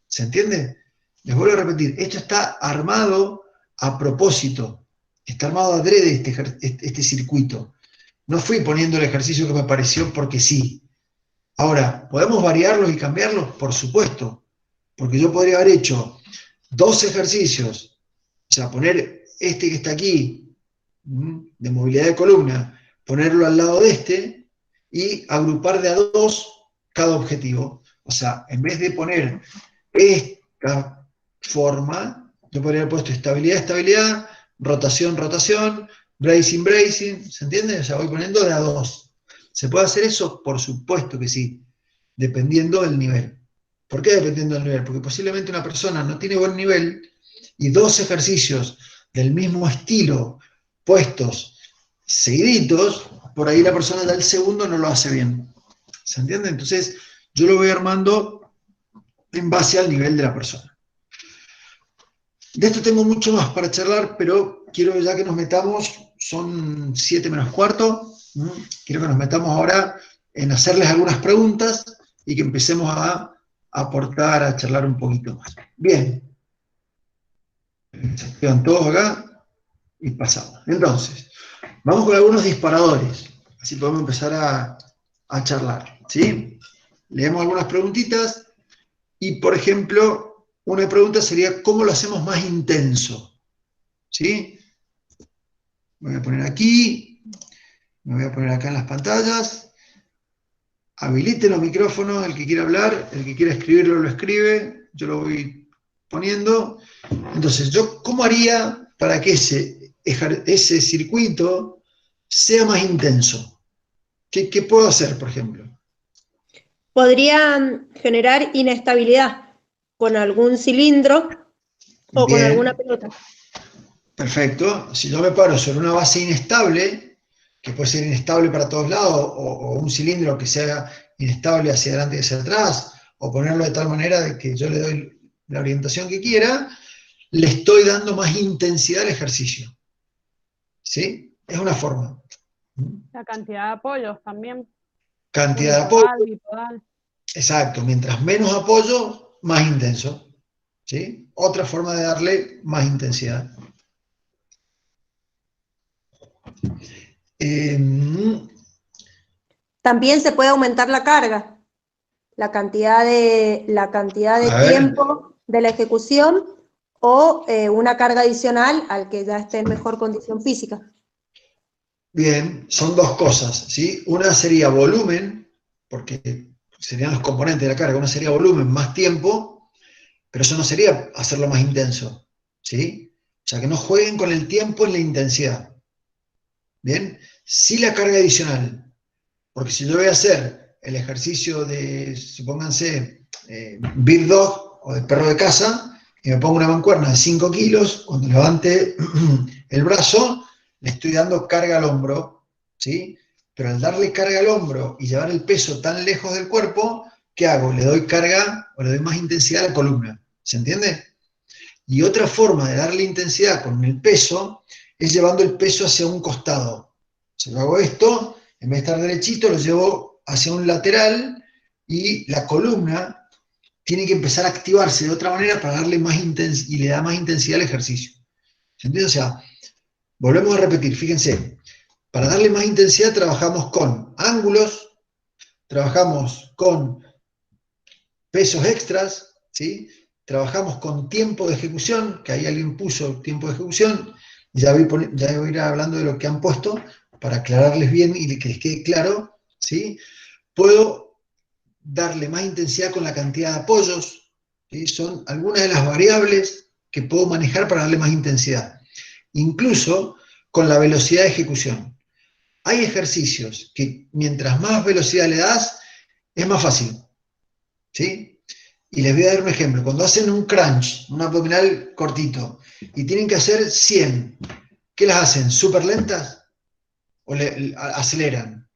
¿Se entiende? Les vuelvo a repetir, esto está armado a propósito, está armado adrede este circuito. No fui poniendo el ejercicio que me pareció porque sí. Ahora, ¿podemos variarlos y cambiarlos? Por supuesto, porque yo podría haber hecho 2 ejercicios, o sea, poner este que está aquí, de movilidad de columna, ponerlo al lado de este y agrupar de a 2 cada objetivo. O sea, en vez de poner esta forma, yo podría haber puesto estabilidad, estabilidad, rotación, rotación, bracing, bracing, ¿se entiende? O sea, voy poniendo de a 2. ¿Se puede hacer eso? Por supuesto que sí, dependiendo del nivel. ¿Por qué dependiendo del nivel? Porque posiblemente una persona no tiene buen nivel y 2 ejercicios del mismo estilo puestos seguiditos, por ahí la persona del segundo no lo hace bien. ¿Se entiende? Entonces, yo lo voy armando en base al nivel de la persona. De esto tengo mucho más para charlar, pero quiero ya que nos metamos, son 7 menos cuarto, quiero que nos metamos ahora en hacerles algunas preguntas y que empecemos a aportar, a charlar un poquito más. Bien, se quedan todos acá y pasamos. Entonces, vamos con algunos disparadores, así podemos empezar a charlar, ¿sí? Leemos algunas preguntitas y, por ejemplo, una pregunta sería, ¿cómo lo hacemos más intenso? ¿Sí? Me voy a poner aquí, me voy a poner acá en las pantallas, habiliten los micrófonos, el que quiera hablar, el que quiera escribirlo lo escribe, yo lo voy poniendo. Entonces, ¿yo cómo haría para que ese circuito sea más intenso? ¿Qué puedo hacer, por ejemplo? Podría generar inestabilidad con algún cilindro o con alguna Bien, pelota. perfecto. Si yo me paro sobre una base inestable, que puede ser inestable para todos lados, o un cilindro que sea inestable hacia adelante y hacia atrás, o ponerlo de tal manera de que yo le doy la orientación que quiera, le estoy dando más intensidad al ejercicio. ¿Sí? Es una forma. La cantidad de apoyos también, Cantidad de apoyo, unipodal, bipodal. exacto. Mientras menos apoyo, más intenso. ¿Sí? Otra forma de darle más intensidad. También se puede aumentar la carga, la cantidad de A ver, tiempo de la ejecución o una carga adicional al que ya esté en mejor condición física. Bien, son dos cosas, ¿sí? Una sería volumen, porque serían los componentes de la carga. Una sería volumen más tiempo, pero eso no sería hacerlo más intenso, ¿sí? O sea, que no jueguen con el tiempo en la intensidad. Bien, sí la carga adicional, porque si yo voy a hacer el ejercicio de, supónganse, Big Dog o de perro de casa, y me pongo una mancuerna de 5 kilos, cuando levante el brazo, le estoy dando carga al hombro, ¿sí? Pero al darle carga al hombro y llevar el peso tan lejos del cuerpo, ¿qué hago? Le doy carga o le doy más intensidad a la columna, ¿se entiende? Y otra forma de darle intensidad con el peso es llevando el peso hacia un costado. Si yo hago esto, en vez de estar derechito, lo llevo hacia un lateral y la columna tiene que empezar a activarse de otra manera para darle más intensidad y le da más intensidad al ejercicio. ¿Se entiende? O sea, volvemos a repetir, fíjense, para darle más intensidad trabajamos con ángulos, trabajamos con pesos extras, ¿sí? Trabajamos con tiempo de ejecución, que ahí alguien puso tiempo de ejecución, ya voy a ir hablando de lo que han puesto para aclararles bien y que les quede claro, ¿sí? Puedo darle más intensidad con la cantidad de apoyos, ¿sí? Son algunas de las variables que puedo manejar para darle más intensidad, incluso con la velocidad de ejecución. Hay ejercicios que mientras más velocidad le das, es más fácil, ¿sí? Y les voy a dar un ejemplo. Cuando hacen un crunch, un abdominal cortito, y tienen que hacer 100, ¿qué las hacen? ¿Súper lentas? ¿O aceleran?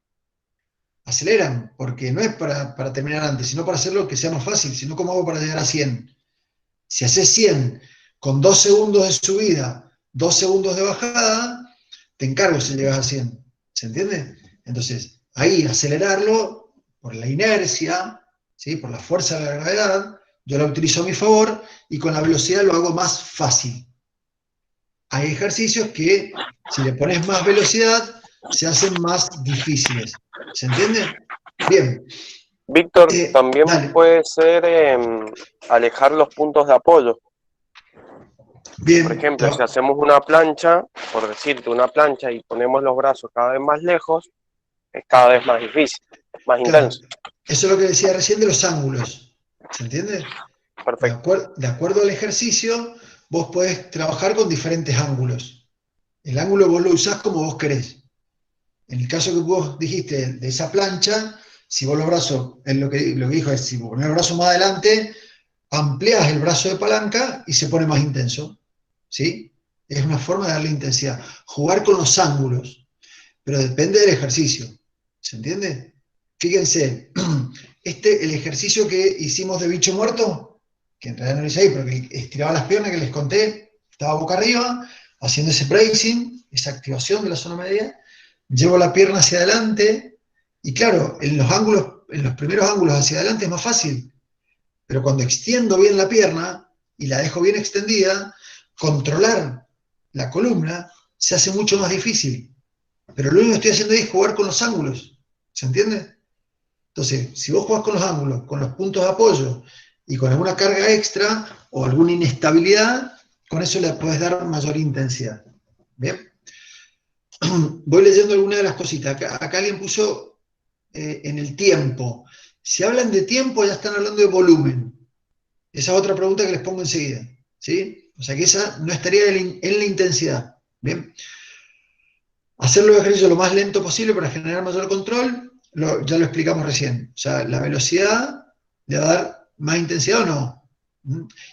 Aceleran, porque no es para terminar antes, sino para hacerlo que sea más fácil. Si no, ¿cómo hago para llegar a 100? Si haces 100 con 2 segundos de subida, 2 segundos de bajada, te encargo si llegas a 100. ¿Se entiende? Entonces, ahí acelerarlo por la inercia, ¿sí? Por la fuerza de la gravedad, yo la utilizo a mi favor y con la velocidad lo hago más fácil. Hay ejercicios que, si le pones más velocidad, se hacen más difíciles. ¿Se entiende? Bien. Víctor, también Dale. puede ser alejar los puntos de apoyo. Bien. Por ejemplo, si hacemos una plancha, por decirte una plancha, y ponemos los brazos cada vez más lejos, es cada vez más difícil, más intenso. Eso es lo que decía recién de los ángulos. ¿Se entiende? Perfecto. De acuerdo al ejercicio, vos podés trabajar con diferentes ángulos. El ángulo vos lo usás como vos querés. En el caso que vos dijiste de esa plancha, si vos los brazos, lo que dijo es, si vos ponés el brazo más adelante, ampliás el brazo de palanca y se pone más intenso. ¿Sí? Es una forma de darle intensidad. Jugar con los ángulos, pero depende del ejercicio. ¿Se entiende? Fíjense, el ejercicio que hicimos de bicho muerto, que en realidad no lo hice ahí, pero que estiraba las piernas, que les conté, estaba boca arriba, haciendo ese bracing, esa activación de la zona media, llevo la pierna hacia adelante, y claro, en los primeros ángulos hacia adelante es más fácil, pero cuando extiendo bien la pierna y la dejo bien extendida, controlar la columna se hace mucho más difícil. Pero lo único que estoy haciendo ahí es jugar con los ángulos. ¿Se entiende? Entonces, si vos jugás con los ángulos, con los puntos de apoyo y con alguna carga extra o alguna inestabilidad, con eso le puedes dar mayor intensidad. ¿Bien? Voy leyendo algunas de las cositas. Acá alguien puso en el tiempo. Si hablan de tiempo, ya están hablando de volumen. Esa es otra pregunta que les pongo enseguida. ¿Sí? O sea que esa no estaría en la intensidad. ¿Bien? Hacer los ejercicios lo más lento posible para generar mayor control, ya lo explicamos recién. O sea, la velocidad le va a dar más intensidad o no.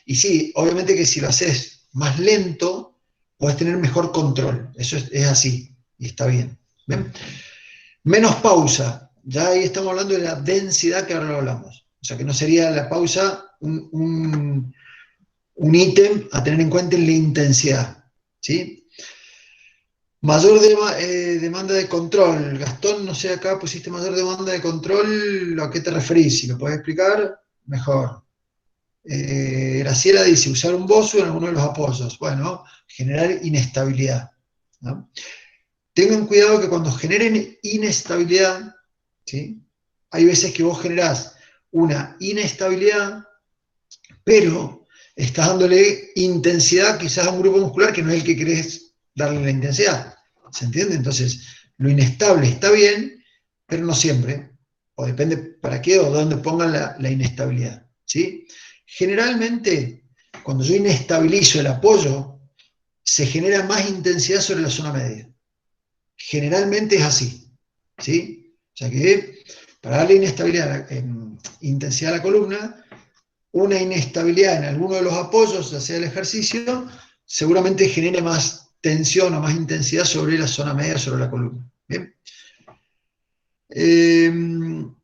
Y sí, obviamente que si lo haces más lento, puedes tener mejor control. Eso es así, y está bien. ¿Ven? Menos pausa. Ya ahí estamos hablando de la densidad que ahora lo hablamos. O sea, que no sería la pausa un ítem a tener en cuenta en la intensidad. ¿Sí? Mayor demanda de control. Gastón, no sé, acá pusiste mayor demanda de control, ¿a qué te referís? Si lo podés explicar, mejor. Graciela dice, usar un BOSU en alguno de los apoyos. Bueno, generar inestabilidad, ¿no? Tengan cuidado que cuando generen inestabilidad, ¿sí? Hay veces que vos generás una inestabilidad, pero estás dándole intensidad quizás a un grupo muscular que no es el que querés darle la intensidad. ¿Se entiende? Entonces, lo inestable está bien, pero no siempre. O depende para qué o dónde pongan la inestabilidad. ¿Sí? Generalmente, cuando yo inestabilizo el apoyo, se genera más intensidad sobre la zona media. Generalmente es así. ¿Sí? O sea que para darle intensidad a la columna, una inestabilidad en alguno de los apoyos, ya sea el ejercicio, seguramente genere más tensión o más intensidad sobre la zona media, sobre la columna. ¿Bien?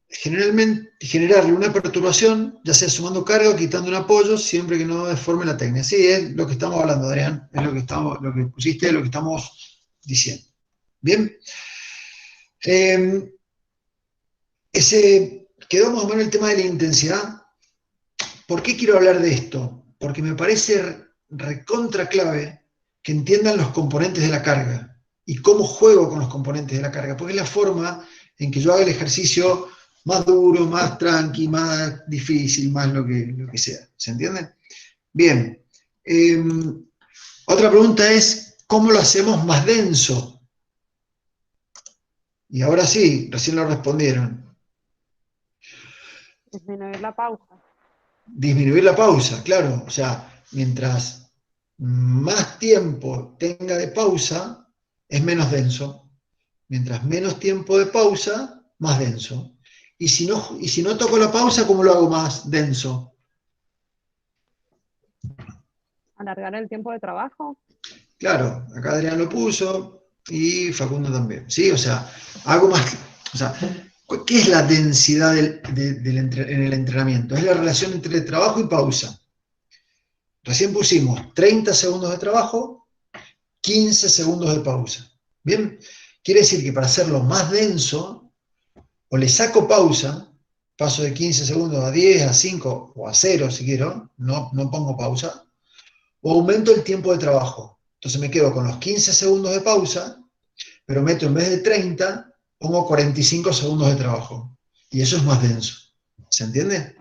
Generalmente, generarle una perturbación, ya sea sumando carga o quitando un apoyo, siempre que no deforme la técnica. Sí, es lo que estamos hablando, Adrián, es lo que pusiste, es lo que estamos diciendo. Bien. Quedó más o menos el tema de la intensidad. ¿Por qué quiero hablar de esto? Porque me parece recontra clave que entiendan los componentes de la carga y cómo juego con los componentes de la carga, porque es la forma en que yo haga el ejercicio más duro, más tranqui, más difícil, más lo que sea. ¿Se entiende? Bien. Otra pregunta es, ¿cómo lo hacemos más denso? Y ahora sí, recién lo respondieron. Disminuir la pausa. Disminuir la pausa, claro. O sea, mientras más tiempo tenga de pausa, es menos denso. Mientras menos tiempo de pausa, más denso. Y si no toco la pausa, ¿cómo lo hago más denso? Alargar el tiempo de trabajo. Claro, acá Adrián lo puso y Facundo también. ¿Sí? O sea, hago más. O sea, ¿qué es la densidad en el entrenamiento? Es la relación entre trabajo y pausa. Recién pusimos 30 segundos de trabajo, 15 segundos de pausa. ¿Bien? Quiere decir que para hacerlo más denso, o le saco pausa, paso de 15 segundos a 10, a 5 o a 0 si quiero, no pongo pausa, o aumento el tiempo de trabajo. Entonces me quedo con los 15 segundos de pausa, pero meto en vez de 30, pongo 45 segundos de trabajo. Y eso es más denso. ¿Se entiende?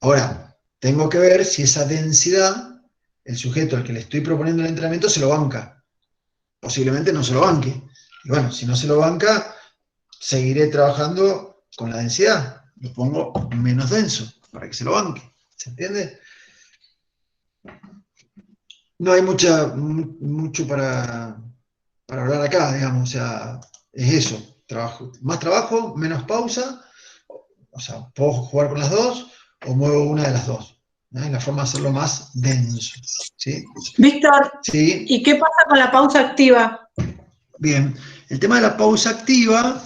Ahora, tengo que ver si esa densidad, el sujeto al que le estoy proponiendo el entrenamiento se lo banca. Posiblemente no se lo banque. Y bueno, si no se lo banca, seguiré trabajando con la densidad. Lo pongo menos denso para que se lo banque. ¿Se entiende? No hay mucho para hablar acá, digamos. O sea, es eso. Más trabajo, menos pausa. O sea, puedo jugar con las dos o muevo una de las dos. Es la forma de hacerlo más denso. ¿Sí? Víctor, ¿Sí? ¿y qué pasa con la pausa activa? Bien, el tema de la pausa activa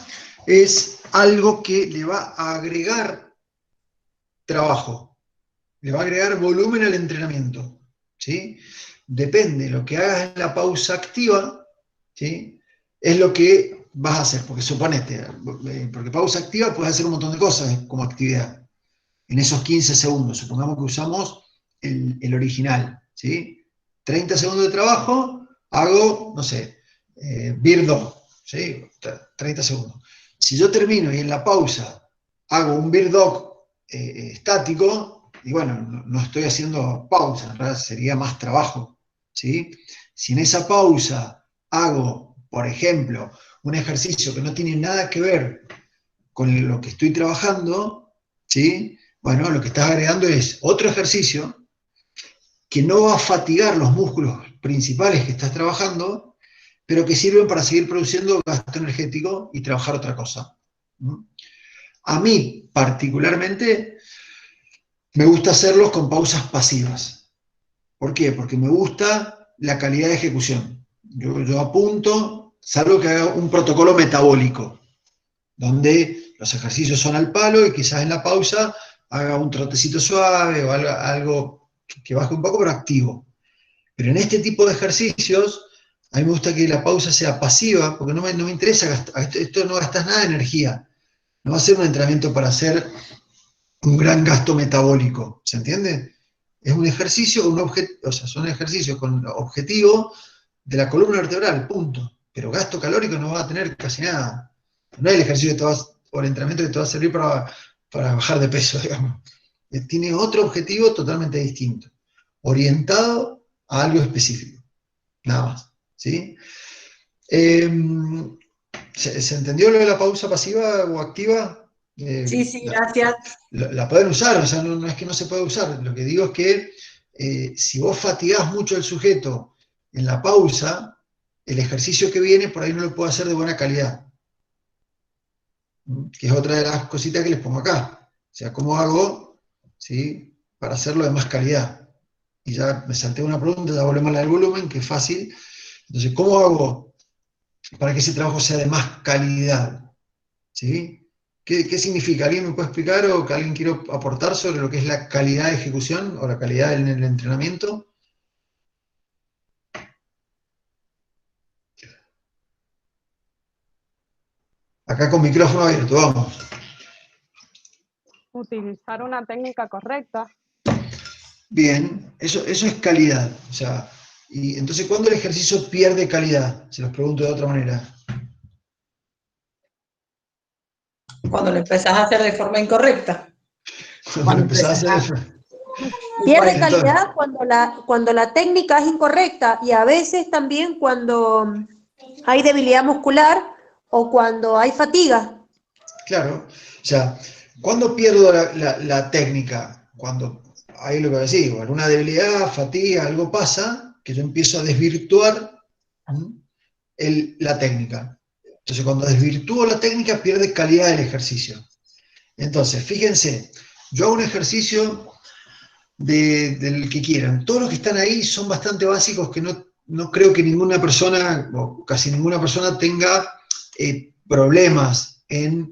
es algo que le va a agregar trabajo, le va a agregar volumen al entrenamiento. ¿Sí? Depende de lo que hagas en la pausa activa, ¿sí? Es lo que vas a hacer, porque suponete, porque pausa activa puedes hacer un montón de cosas como actividad. En esos 15 segundos, supongamos que usamos el original, ¿sí? 30 segundos de trabajo, hago, no sé, Beer Dog, ¿sí? 30 segundos. Si yo termino y en la pausa hago un Beer Dog estático, y bueno, no estoy haciendo pausa, en realidad sería más trabajo, ¿sí? Si en esa pausa hago, por ejemplo, un ejercicio que no tiene nada que ver con lo que estoy trabajando, ¿sí? Bueno, lo que estás agregando es otro ejercicio que no va a fatigar los músculos principales que estás trabajando, pero que sirven para seguir produciendo gasto energético y trabajar otra cosa. A mí, particularmente, me gusta hacerlos con pausas pasivas. ¿Por qué? Porque me gusta la calidad de ejecución. Yo apunto, salvo que haga un protocolo metabólico, donde los ejercicios son al palo y quizás en la pausa haga un trotecito suave o algo que baje un poco, pero activo. Pero en este tipo de ejercicios, a mí me gusta que la pausa sea pasiva, porque no me interesa gastar, esto no gastas nada de energía. No va a ser un entrenamiento para hacer un gran gasto metabólico, ¿se entiende? Es un ejercicio, o sea, son ejercicios con objetivo de la columna vertebral, punto. Pero gasto calórico no va a tener casi nada. No es el ejercicio o el entrenamiento que te va a servir para bajar de peso, digamos. Tiene otro objetivo totalmente distinto. orientado a algo específico, nada más, ¿sí? ¿Se entendió lo de la pausa pasiva o activa? Sí, sí, gracias. La pueden usar, o sea, no es que no se pueda usar, lo que digo es que si vos fatigás mucho al sujeto en la pausa, el ejercicio que viene por ahí no lo puedo hacer de buena calidad, que es otra de las cositas que les pongo acá. O sea, ¿cómo hago, ¿sí?, para hacerlo de más calidad? Y ya me salté una pregunta, ya volvemos al volumen, que es fácil. Entonces, ¿cómo hago para que ese trabajo sea de más calidad? ¿Sí? ¿Qué significa? ¿Alguien me puede explicar o que alguien quiera aportar sobre lo que es la calidad de ejecución o la calidad en el entrenamiento? Acá con micrófono abierto, vamos. Utilizar una técnica correcta. Bien, eso es calidad. O sea, y entonces, ¿cuándo el ejercicio pierde calidad? Se los pregunto de otra manera. Cuando lo empezás a hacer de forma incorrecta. Cuando empezás a hacer... Pierde Entonces, calidad cuando la técnica es incorrecta y a veces también cuando hay debilidad muscular o cuando hay fatiga. claro, o sea, ¿cuándo pierdo la técnica? Cuando hay lo que decís, alguna debilidad, fatiga, algo pasa, que yo empiezo a desvirtuar la técnica. Entonces, cuando desvirtúo la técnica, pierde calidad del ejercicio. Entonces, fíjense, yo hago un ejercicio del que quieran. Todos los que están ahí son bastante básicos que no creo que ninguna persona, o casi ninguna persona, tenga problemas en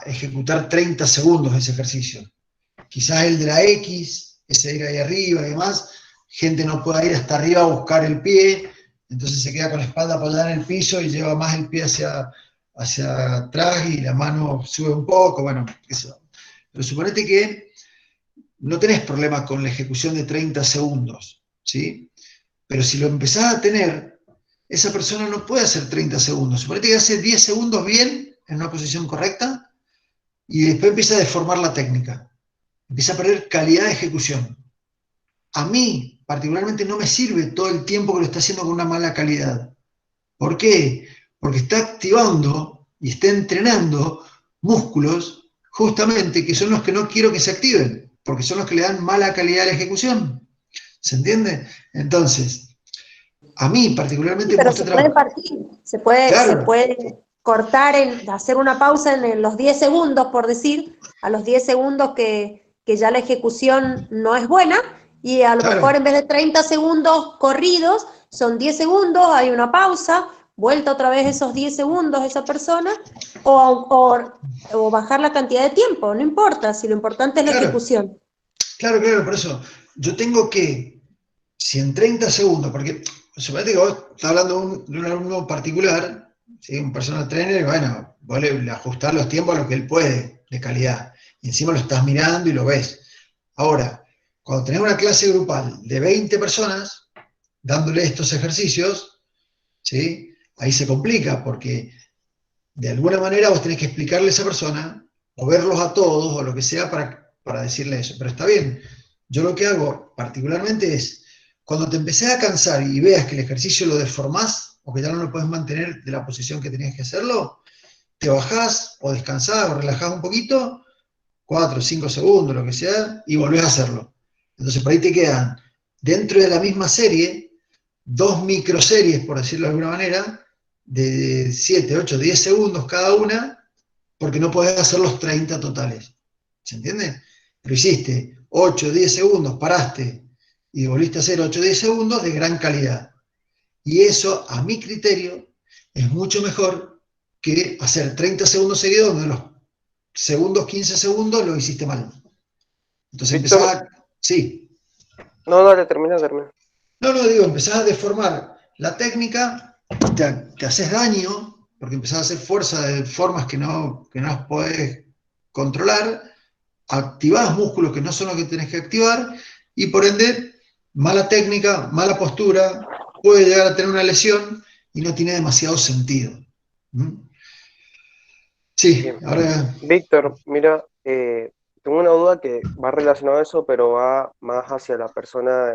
ejecutar 30 segundos ese ejercicio. Quizás el de la X, ese ir ahí arriba y demás, gente no pueda ir hasta arriba a buscar el pie, entonces se queda con la espalda apoyada en el piso y lleva más el pie hacia atrás y la mano sube un poco, bueno, eso. Pero suponete que no tenés problema con la ejecución de 30 segundos, ¿sí? Pero si lo empezás a tener, esa persona no puede hacer 30 segundos. Suponete que hace 10 segundos bien, en una posición correcta, y después empieza a deformar la técnica. Empieza a perder calidad de ejecución. A mí, particularmente, no me sirve todo el tiempo que lo está haciendo con una mala calidad. ¿Por qué? Porque está activando y está entrenando músculos, justamente, que son los que no quiero que se activen, porque son los que le dan mala calidad a la ejecución. ¿Se entiende? Entonces, a mí particularmente me Pero gusta se puede trabajar. partir, se Claro, puede cortar, hacer una pausa en los 10 segundos, por decir, a los 10 segundos que ya la ejecución no es buena, y a lo mejor claro, en vez de 30 segundos corridos, son 10 segundos, hay una pausa, vuelta otra vez esos 10 segundos esa persona, o bajar la cantidad de tiempo, no importa, si lo importante es la claro, ejecución. claro, por eso yo tengo que, si en 30 segundos, porque suponete que vos estás hablando de un alumno particular, ¿sí?, un personal trainer, bueno, vos le ajustás los tiempos a lo que él puede, de calidad, y encima lo estás mirando y lo ves. Ahora, cuando tenés una clase grupal de 20 personas, dándole estos ejercicios, ¿sí?, ahí se complica, porque de alguna manera vos tenés que explicarle a esa persona, o verlos a todos, o lo que sea, para decirle eso. Pero está bien, yo lo que hago particularmente es, cuando te empecé a cansar y veas que el ejercicio lo deformás, o que ya no lo puedes mantener de la posición que tenías que hacerlo, te bajás, o descansás, o relajás un poquito, 4 o 5 segundos, lo que sea, y volvés a hacerlo. Entonces por ahí te quedan, dentro de la misma serie, 2 microseries, por decirlo de alguna manera, de 7, 8, 10 segundos cada una, porque no podés hacer los 30 totales. ¿Se entiende? Pero hiciste 8, 10 segundos, paraste y volviste a hacer 8, 10 segundos de gran calidad. Y eso, a mi criterio, es mucho mejor que hacer 30 segundos seguidos donde los segundos, 15 segundos lo hiciste mal. Entonces empezás Víctor, a... Sí. no, dale, termina. No, digo, empezás a deformar la técnica, te haces daño, porque empezás a hacer fuerza de formas que no las podés controlar, activás músculos que no son los que tenés que activar, y por ende, mala técnica, mala postura, puede llegar a tener una lesión y no tiene demasiado sentido. ¿Mm? Sí, Bien. ahora... Víctor, mira, tengo una duda que va relacionada a eso, pero va más hacia la persona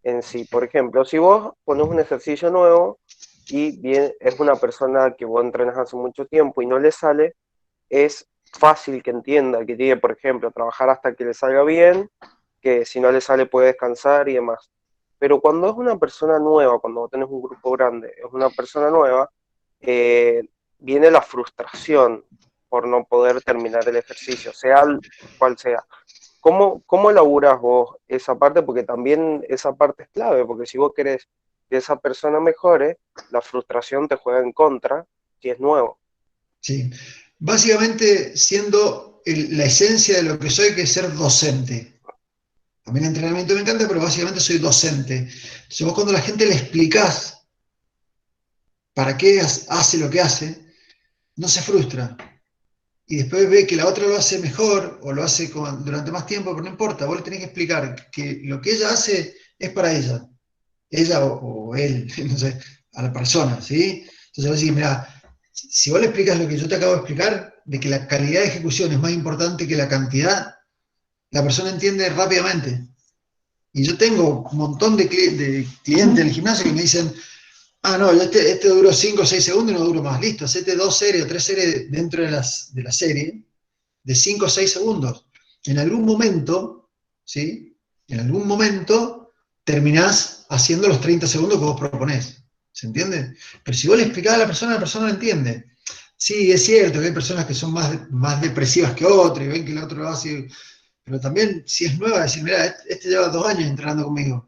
en sí. Por ejemplo, si vos pones un ejercicio nuevo y bien, es una persona que vos entrenas hace mucho tiempo y no le sale, es fácil que entienda que tiene, por ejemplo, trabajar hasta que le salga bien, que si no le sale puede descansar y demás. Pero cuando es una persona nueva, cuando vos tenés un grupo grande, es una persona nueva, eh, viene la frustración por no poder terminar el ejercicio, sea cual sea. ¿Cómo elaborás vos esa parte? Porque también esa parte es clave, porque si vos querés que esa persona mejore, la frustración te juega en contra si es nuevo. ¿Sí? Básicamente, siendo la esencia de lo que soy, que es ser docente. A mí el entrenamiento me encanta, pero básicamente soy docente. Entonces vos cuando a la gente le explicás para qué hace lo que hace, no se frustra. Y después ve que la otra lo hace mejor o lo hace durante más tiempo, pero no importa, vos le tenés que explicar que lo que ella hace es para ella o él, no sé, a la persona, ¿sí? Entonces vos decís, mira, si vos le explicas lo que yo te acabo de explicar, de que la calidad de ejecución es más importante que la cantidad, la persona entiende rápidamente. Y yo tengo un montón de clientes del gimnasio que me dicen, ah, no, este duró 5 o 6 segundos y no duró más. Listo, hacete 2 series o 3 series dentro de la serie de 5 o 6 segundos. En algún momento, ¿sí? En algún momento terminás haciendo los 30 segundos que vos proponés. ¿Se entiende? Pero si vos le explicás a la persona lo entiende. Sí, es cierto que hay personas que son más depresivas que otras y ven que el otro lo hace. Pero también, si es nueva, decir, mira, este lleva 2 años entrenando conmigo.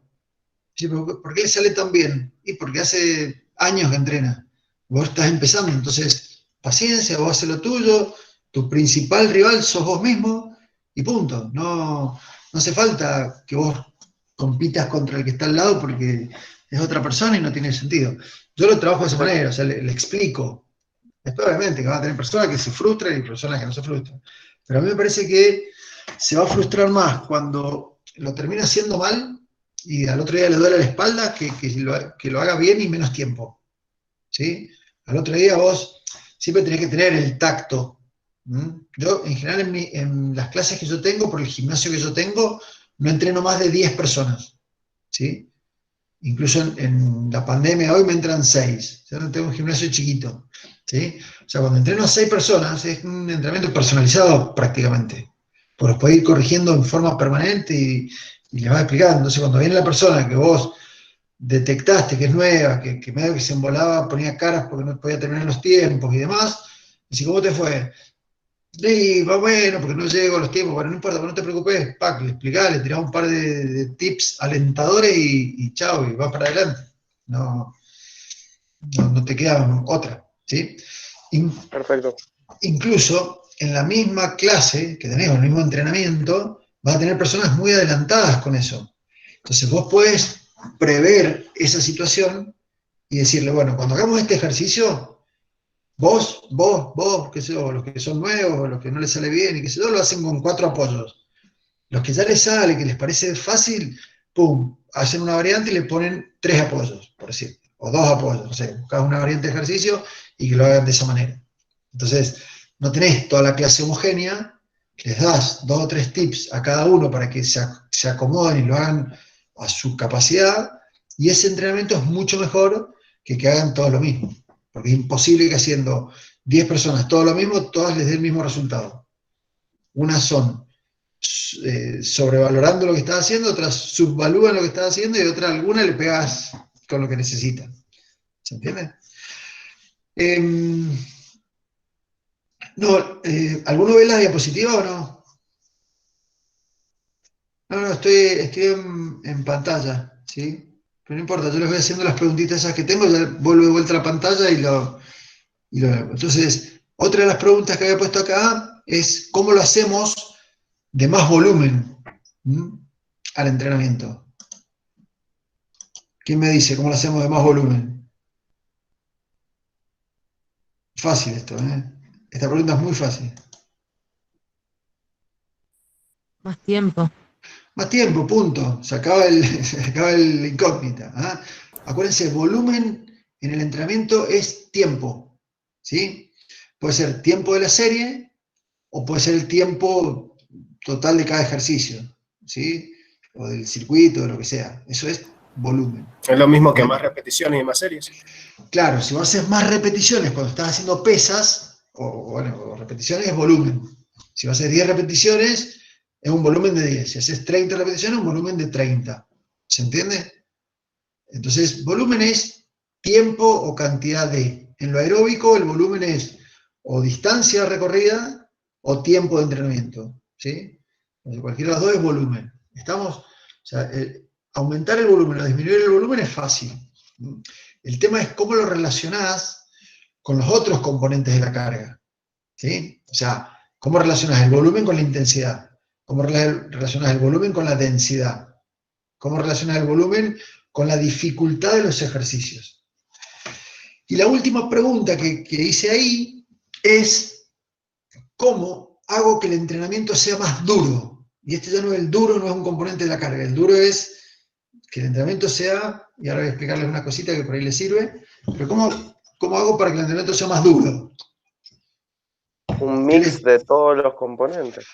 Sí, ¿por qué le sale tan bien? Y porque hace años que entrena. Vos estás empezando, entonces, paciencia, vos haces lo tuyo, tu principal rival sos vos mismo, y punto. No hace falta que vos compitas contra el que está al lado porque es otra persona y no tiene sentido. Yo lo trabajo de esa manera, o sea, le explico. Después, obviamente, que van a tener personas que se frustran y personas que no se frustran. Pero a mí me parece que se va a frustrar más cuando lo termina haciendo mal y al otro día le duele la espalda que lo haga bien y menos tiempo. ¿Sí? Al otro día vos siempre tenés que tener el tacto. Yo, en general, en las clases que yo tengo, por el gimnasio que yo tengo, no entreno más de 10 personas. ¿Sí? Incluso en la pandemia hoy me entran 6. Yo no tengo un gimnasio chiquito. ¿Sí? O sea, cuando entreno a 6 personas es un entrenamiento personalizado prácticamente. Pues los podés ir corrigiendo en forma permanente y les vas explicando. Entonces, cuando viene la persona que vos detectaste que es nueva, que medio que se embolaba, ponía caras porque no podía terminar los tiempos y demás, decís, ¿cómo te fue? Sí, va bueno, porque no llego a los tiempos, bueno, no importa, no te preocupes, Pac, le explicá, le tirá un par de tips alentadores y chao, y va para adelante. No, no te queda otra, ¿sí? Perfecto. Incluso en la misma clase que tenemos, el mismo entrenamiento, vas a tener personas muy adelantadas con eso. Entonces vos puedes prever esa situación y decirle, bueno, cuando hagamos este ejercicio, vos, qué sé yo, los que son nuevos, los que no les sale bien y qué sé yo, lo hacen con 4 apoyos. Los que ya les sale, que les parece fácil, pum, hacen una variante y le ponen 3 apoyos, por decir, o 2 apoyos, no sé, buscás una variante de ejercicio y que lo hagan de esa manera. Entonces, no tenés toda la clase homogénea, les das 2 o 3 tips a cada uno para que se acomoden y lo hagan a su capacidad, y ese entrenamiento es mucho mejor que hagan todos lo mismo, porque es imposible que haciendo 10 personas todo lo mismo, todas les den el mismo resultado. Unas son sobrevalorando lo que estás haciendo, otras subvalúan lo que estás haciendo y otras algunas le pegas con lo que necesitan. ¿Se entiende? No, ¿alguno ve la diapositiva o no? No, estoy en pantalla, ¿sí? Pero no importa, yo les voy haciendo las preguntitas esas que tengo, ya vuelvo de vuelta a la pantalla y lo hago. Entonces, otra de las preguntas que había puesto acá es ¿cómo lo hacemos de más volumen al entrenamiento? ¿Quién me dice cómo lo hacemos de más volumen? Fácil esto, ¿eh? Esta pregunta es muy fácil. Más tiempo. Más tiempo, punto. Se acaba el incógnita. ¿Ah? Acuérdense, volumen en el entrenamiento es tiempo. ¿Sí? Puede ser tiempo de la serie o puede ser el tiempo total de cada ejercicio, ¿sí? O del circuito, o lo que sea. Eso es volumen. Es lo mismo que más repeticiones y más series. Claro, si vos haces más repeticiones cuando estás haciendo pesas, o repeticiones es volumen. Si vas a hacer 10 repeticiones, es un volumen de 10. Si haces 30 repeticiones, un volumen de 30. ¿Se entiende? Entonces, volumen es tiempo o cantidad de. En lo aeróbico, el volumen es o distancia recorrida o tiempo de entrenamiento. ¿Sí? Entonces, cualquiera de los dos es volumen. ¿Estamos? O sea, aumentar el volumen o disminuir el volumen es fácil. El tema es cómo lo relacionás con los otros componentes de la carga. ¿Sí? O sea, cómo relacionás el volumen con la intensidad, cómo relacionás el volumen con la densidad, cómo relacionás el volumen con la dificultad de los ejercicios. Y la última pregunta que hice ahí es cómo hago que el entrenamiento sea más duro. Y este ya no es el duro, no es un componente de la carga, el duro es que el entrenamiento sea, y ahora voy a explicarles una cosita que por ahí les sirve, pero ¿cómo hago para que el entrenamiento sea más duro? Un mix de todos los componentes.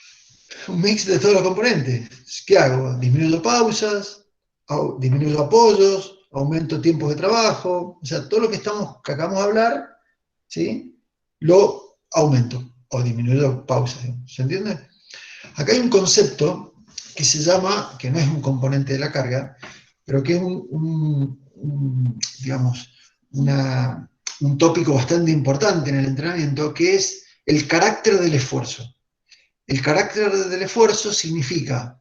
Un mix de todos los componentes. ¿Qué hago? Disminuyo pausas, disminuyo apoyos, aumento tiempos de trabajo, o sea, todo lo que acabamos de hablar, ¿sí? Lo aumento o disminuyo pausas, ¿se entiende? Acá hay un concepto que se llama, que no es un componente de la carga, pero que es digamos, un tópico bastante importante en el entrenamiento, que es el carácter del esfuerzo. El carácter del esfuerzo significa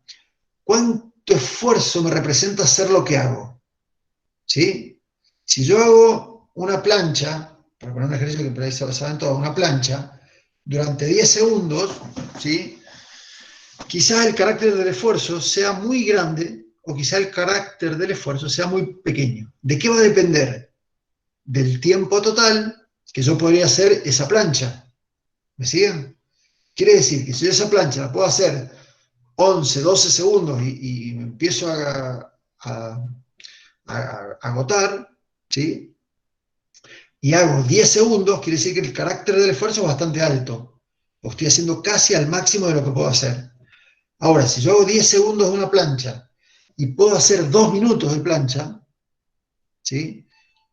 cuánto esfuerzo me representa hacer lo que hago. ¿Sí? Si yo hago una plancha, para poner un ejercicio que por ahí saben todos, una plancha, durante 10 segundos, ¿sí? Quizás el carácter del esfuerzo sea muy grande o quizás el carácter del esfuerzo sea muy pequeño. ¿De qué va a depender? Del tiempo total que yo podría hacer esa plancha. ¿Me siguen? Quiere decir que si yo esa plancha la puedo hacer 11, 12 segundos y me empiezo a agotar, ¿sí? Y hago 10 segundos, quiere decir que el carácter del esfuerzo es bastante alto. Lo estoy haciendo casi al máximo de lo que puedo hacer. Ahora, si yo hago 10 segundos de una plancha y puedo hacer 2 minutos de plancha, ¿sí?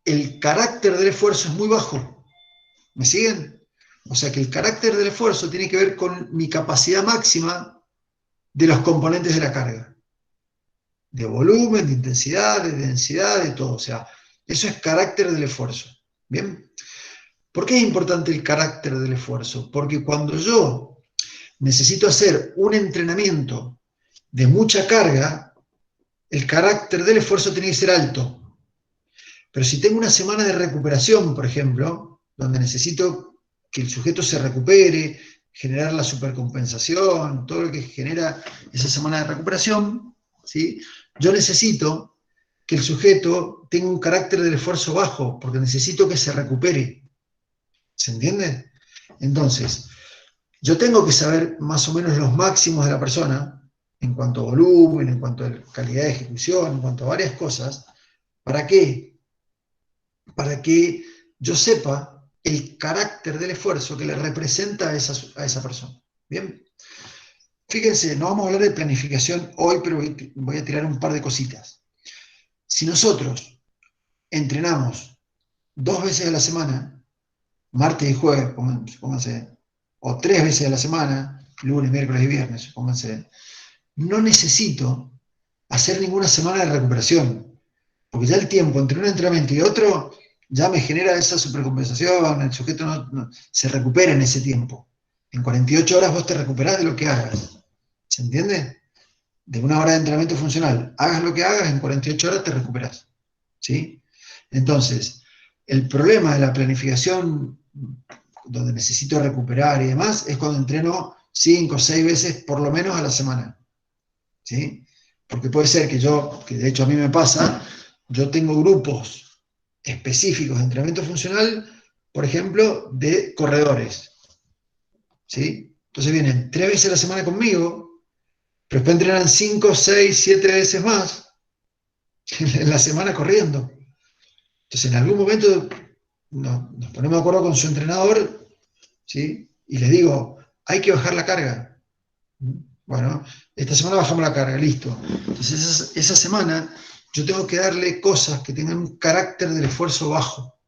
El carácter del esfuerzo es muy bajo. ¿Me siguen? O sea que el carácter del esfuerzo tiene que ver con mi capacidad máxima de los componentes de la carga. De volumen, de intensidad, de densidad, de todo. O sea, eso es carácter del esfuerzo. ¿Bien? ¿Por qué es importante el carácter del esfuerzo? Porque cuando yo necesito hacer un entrenamiento de mucha carga, el carácter del esfuerzo tiene que ser alto. Pero si tengo una semana de recuperación, por ejemplo, donde necesito que el sujeto se recupere, generar la supercompensación, todo lo que genera esa semana de recuperación, ¿sí? Yo necesito que el sujeto tenga un carácter del esfuerzo bajo, porque necesito que se recupere. ¿Se entiende? Entonces, yo tengo que saber más o menos los máximos de la persona, en cuanto a volumen, en cuanto a calidad de ejecución, en cuanto a varias cosas. ¿Para qué? Para que yo sepa el carácter del esfuerzo que le representa a esa persona. ¿Bien? Fíjense, no vamos a hablar de planificación hoy, pero voy a tirar un par de cositas. Si nosotros entrenamos 2 veces a la semana, martes y jueves, pónganse, o 3 veces a la semana, lunes, miércoles y viernes, pónganse, no necesito hacer ninguna semana de recuperación, porque ya el tiempo entre un entrenamiento y otro ya me genera esa supercompensación, el sujeto se recupera en ese tiempo. En 48 horas vos te recuperás de lo que hagas. ¿Se entiende? De 1 hora de entrenamiento funcional, hagas lo que hagas, en 48 horas te recuperás. ¿Sí? Entonces, el problema de la planificación, donde necesito recuperar y demás, es cuando entreno 5 o 6 veces por lo menos a la semana. ¿Sí? Porque puede ser que que de hecho a mí me pasa, yo tengo grupos específicos de entrenamiento funcional, por ejemplo, de corredores. ¿Sí? Entonces vienen 3 veces a la semana conmigo, pero después entrenan 5, 6, 7 veces más en la semana corriendo. Entonces en algún momento nos ponemos de acuerdo con su entrenador, ¿sí? Y les digo, hay que bajar la carga. Bueno, esta semana bajamos la carga, listo. Entonces esa semana yo tengo que darle cosas que tengan un carácter del esfuerzo bajo.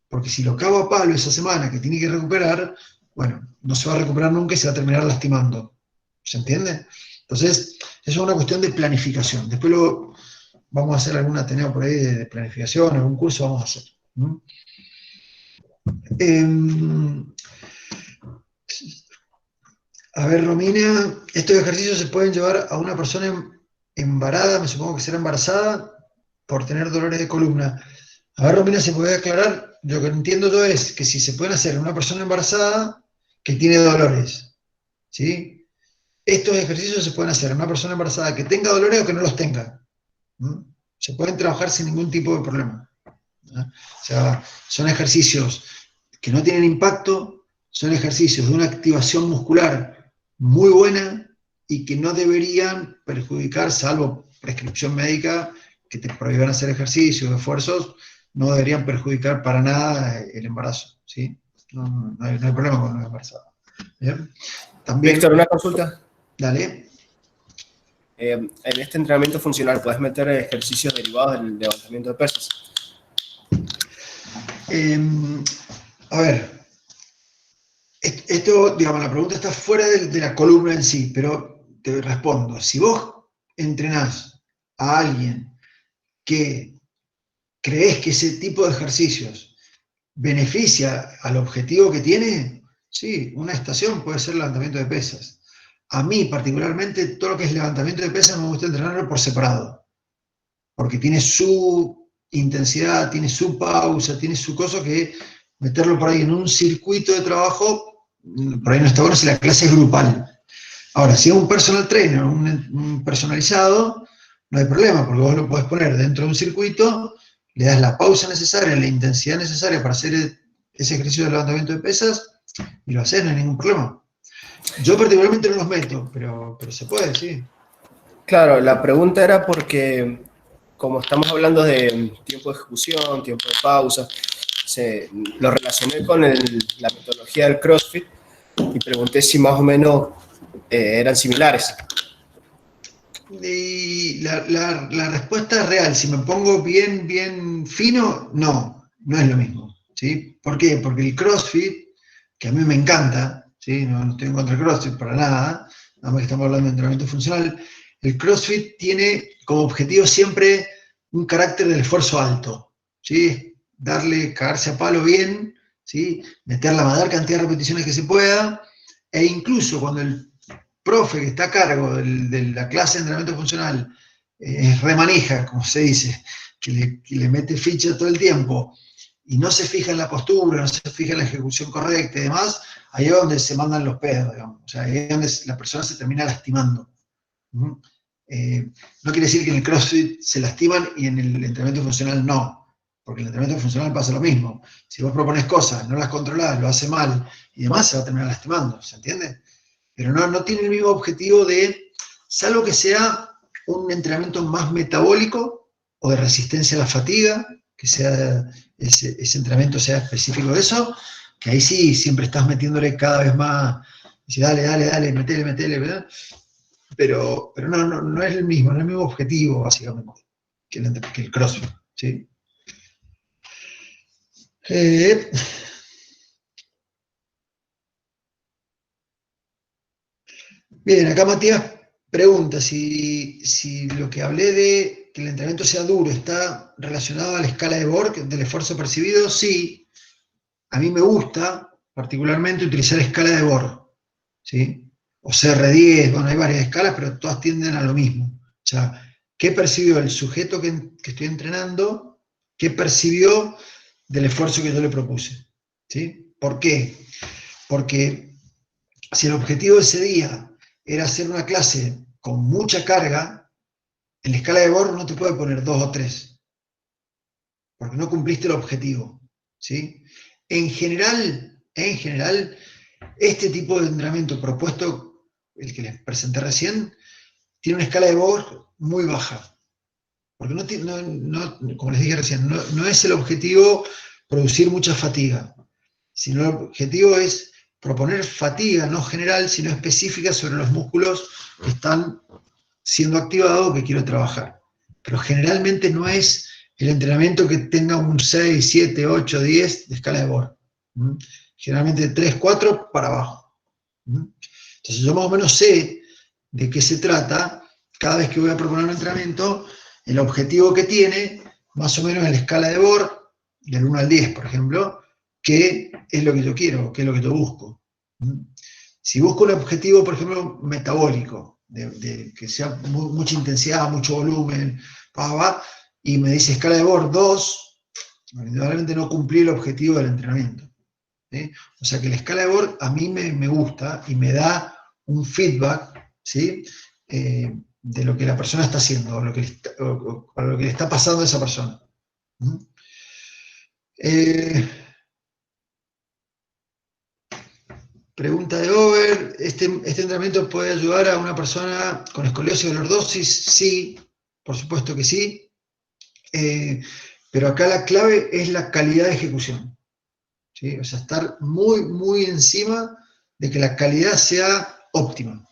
Porque si lo cago a palo esa semana que tiene que recuperar, bueno, no se va a recuperar nunca y se va a terminar lastimando. ¿Se entiende? Entonces, eso es una cuestión de planificación. Después vamos a hacer algún Ateneo por ahí de planificación, algún curso vamos a hacer. ¿No? A ver, Romina, estos ejercicios se pueden llevar a una persona embarada, me supongo que será embarazada, por tener dolores de columna. A ver, Romina, ¿se puede aclarar? Lo que entiendo yo es que si se pueden hacer a una persona embarazada que tiene dolores, ¿sí? Estos ejercicios se pueden hacer a una persona embarazada que tenga dolores o que no los tenga. ¿No? Se pueden trabajar sin ningún tipo de problema. ¿No? O sea, son ejercicios que no tienen impacto, son ejercicios de una activación muscular muy buena y que no deberían perjudicar, salvo prescripción médica, que te prohíban hacer ejercicios, esfuerzos, no deberían perjudicar para nada el embarazo, ¿sí? No hay problema con los embarazados. ¿Bien? También, Víctor, una consulta. dale. En este entrenamiento funcional, ¿puedes meter ejercicios derivados del levantamiento de pesas? A ver, esto, digamos, la pregunta está fuera de la columna en sí, pero te respondo. Si vos entrenás a alguien que crees que ese tipo de ejercicios beneficia al objetivo que tiene, sí, una estación puede ser levantamiento de pesas. A mí, particularmente, todo lo que es levantamiento de pesas me gusta entrenarlo por separado, porque tiene su intensidad, tiene su pausa, tiene su cosa que meterlo por ahí en un circuito de trabajo, por ahí no está bueno si la clase es grupal. Ahora, si es un personal trainer, un personalizado, no hay problema, porque vos lo podés poner dentro de un circuito, le das la pausa necesaria, la intensidad necesaria para hacer ese ejercicio de levantamiento de pesas y lo haces, no hay ningún problema. Yo particularmente no los meto, pero se puede, sí. Claro, la pregunta era porque, como estamos hablando de tiempo de ejecución, tiempo de pausa, lo relacioné con la metodología del CrossFit y pregunté si más o menos eran similares. Y la respuesta es real. Si me pongo bien fino, no es lo mismo, ¿sí? ¿Por qué? Porque el CrossFit, que a mí me encanta, ¿sí? No estoy en contra del CrossFit para nada, nada más que estamos hablando de entrenamiento funcional, el CrossFit tiene como objetivo siempre un carácter del esfuerzo alto, ¿sí? Cagarse a palo bien, ¿sí? Meter la mayor cantidad de repeticiones que se pueda, e incluso cuando el profe que está a cargo de la clase de entrenamiento funcional es remanija, como se dice, que le mete ficha todo el tiempo y no se fija en la postura, no se fija en la ejecución correcta y demás, ahí es donde se mandan los pedos, digamos. O sea, ahí es donde la persona se termina lastimando. No quiere decir que en el CrossFit se lastiman y en el entrenamiento funcional no, porque en el entrenamiento funcional pasa lo mismo. Si vos propones cosas, no las controlás, lo hace mal y demás, se va a terminar lastimando, ¿se entiende? Pero no tiene el mismo objetivo salvo que sea un entrenamiento más metabólico o de resistencia a la fatiga, que sea ese entrenamiento sea específico de eso, que ahí sí siempre estás metiéndole cada vez más, dice, dale, metele, ¿verdad? Pero no es el mismo objetivo, básicamente, que el CrossFit, ¿sí? Bien, acá Matías pregunta si lo que hablé de que el entrenamiento sea duro está relacionado a la escala de Borg del esfuerzo percibido. Sí, a mí me gusta particularmente utilizar escala de Borg, ¿sí? O CR10, bueno, hay varias escalas, pero todas tienden a lo mismo. O sea, ¿qué percibió el sujeto que estoy entrenando? ¿Qué percibió del esfuerzo que yo le propuse? ¿Sí? ¿Por qué? Porque si el objetivo de ese día era hacer una clase con mucha carga, en la escala de Borg no te puede poner 2 o 3, porque no cumpliste el objetivo, ¿sí? En general, este tipo de entrenamiento propuesto, el que les presenté recién, tiene una escala de Borg muy baja, porque como les dije recién, no es el objetivo producir mucha fatiga, sino el objetivo es proponer fatiga no general, sino específica sobre los músculos que están siendo activados o que quiero trabajar. Pero generalmente no es el entrenamiento que tenga un 6, 7, 8, 10 de escala de Borg. Generalmente 3, 4 para abajo. Entonces yo más o menos sé de qué se trata cada vez que voy a proponer un entrenamiento, el objetivo que tiene, más o menos en la escala de Borg, del 1 al 10, por ejemplo, qué es lo que yo quiero, qué es lo que yo busco. Si busco un objetivo, por ejemplo, metabólico, de que sea mucha intensidad, mucho volumen, y me dice escala de Borg 2, indudablemente no cumplí el objetivo del entrenamiento. ¿Sí? O sea que la escala de Borg a mí me gusta y me da un feedback, ¿sí? De lo que la persona está haciendo, o lo que le está pasando a esa persona. Pregunta de Over, ¿este entrenamiento puede ayudar a una persona con escoliosis o lordosis? Sí, por supuesto que sí. Pero acá la clave es la calidad de ejecución. ¿Sí? O sea, estar muy, muy encima de que la calidad sea óptima.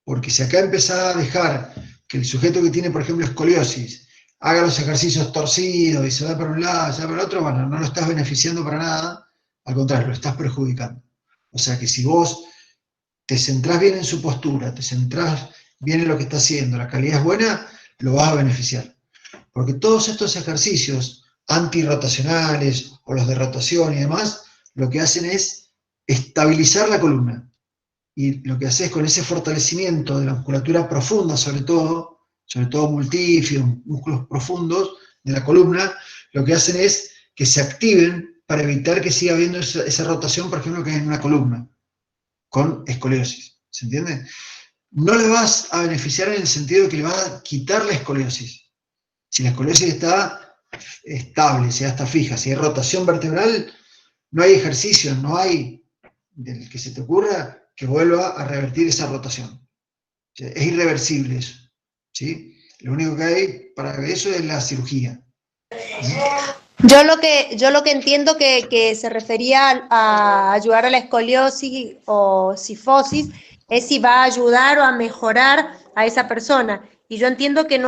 Porque si acá empezás a dejar que el sujeto que tiene, por ejemplo, escoliosis, haga los ejercicios torcidos y se va para un lado, se va para el otro, bueno, no lo estás beneficiando para nada, al contrario, lo estás perjudicando. O sea que si vos te centrás bien en su postura, te centrás bien en lo que está haciendo, la calidad es buena, lo vas a beneficiar. Porque todos estos ejercicios antirrotacionales o los de rotación y demás, lo que hacen es estabilizar la columna. Y lo que haces con ese fortalecimiento de la musculatura profunda, sobre todo multífidos, músculos profundos de la columna, lo que hacen es que se activen para evitar que siga habiendo esa rotación, por ejemplo, que hay en una columna, con escoliosis. ¿Se entiende? No le vas a beneficiar en el sentido de que le vas a quitar la escoliosis. Si la escoliosis está estable, si ya está fija, si hay rotación vertebral, no hay ejercicio, no hay del que se te ocurra que vuelva a revertir esa rotación. O sea, es irreversible eso. ¿Sí? Lo único que hay para eso es la cirugía. Yo lo que entiendo que se refería a ayudar a la escoliosis o cifosis es si va a ayudar o a mejorar a esa persona. Y yo entiendo que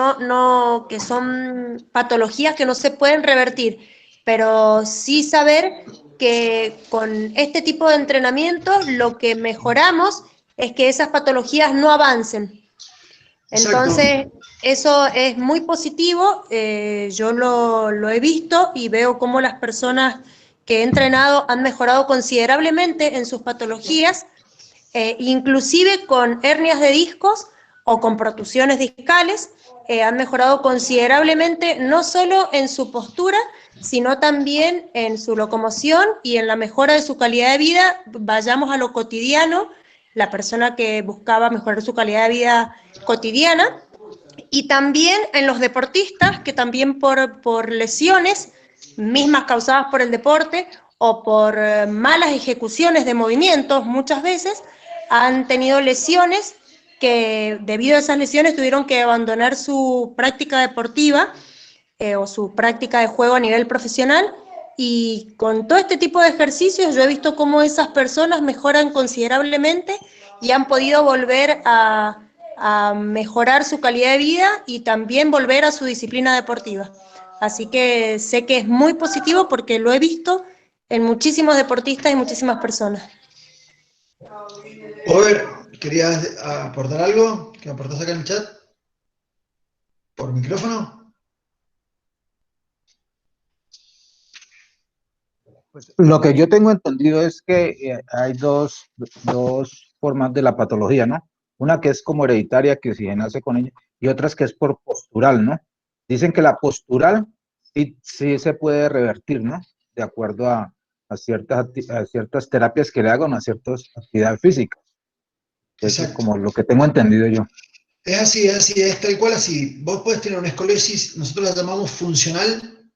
que son patologías que no se pueden revertir, pero sí saber que con este tipo de entrenamiento lo que mejoramos es que esas patologías no avancen. Entonces, eso es muy positivo, yo lo he visto y veo cómo las personas que he entrenado han mejorado considerablemente en sus patologías, inclusive con hernias de discos o con protusiones discales, han mejorado considerablemente no solo en su postura, sino también en su locomoción y en la mejora de su calidad de vida. Vayamos a lo cotidiano, la persona que buscaba mejorar su calidad de vida cotidiana, y también en los deportistas que también por lesiones mismas causadas por el deporte o por malas ejecuciones de movimientos muchas veces han tenido lesiones que debido a esas lesiones tuvieron que abandonar su práctica deportiva o su práctica de juego a nivel profesional, y con todo este tipo de ejercicios yo he visto cómo esas personas mejoran considerablemente y han podido volver a mejorar su calidad de vida y también volver a su disciplina deportiva. Así que sé que es muy positivo porque lo he visto en muchísimos deportistas y muchísimas personas. Over, ¿querías aportar algo? ¿Que aportás acá en el chat? ¿Por micrófono? Pues lo que yo tengo entendido es que hay dos formas de la patología, ¿no? Una que es como hereditaria, que si se nace con ella, y otras que es por postural, ¿no? Dicen que la postural sí se puede revertir, ¿no? De acuerdo a ciertas terapias que le hagan, a ciertas actividades físicas. Eso es como lo que tengo entendido yo. Es así, es tal cual así. Vos podés tener una escoliosis, nosotros la llamamos funcional,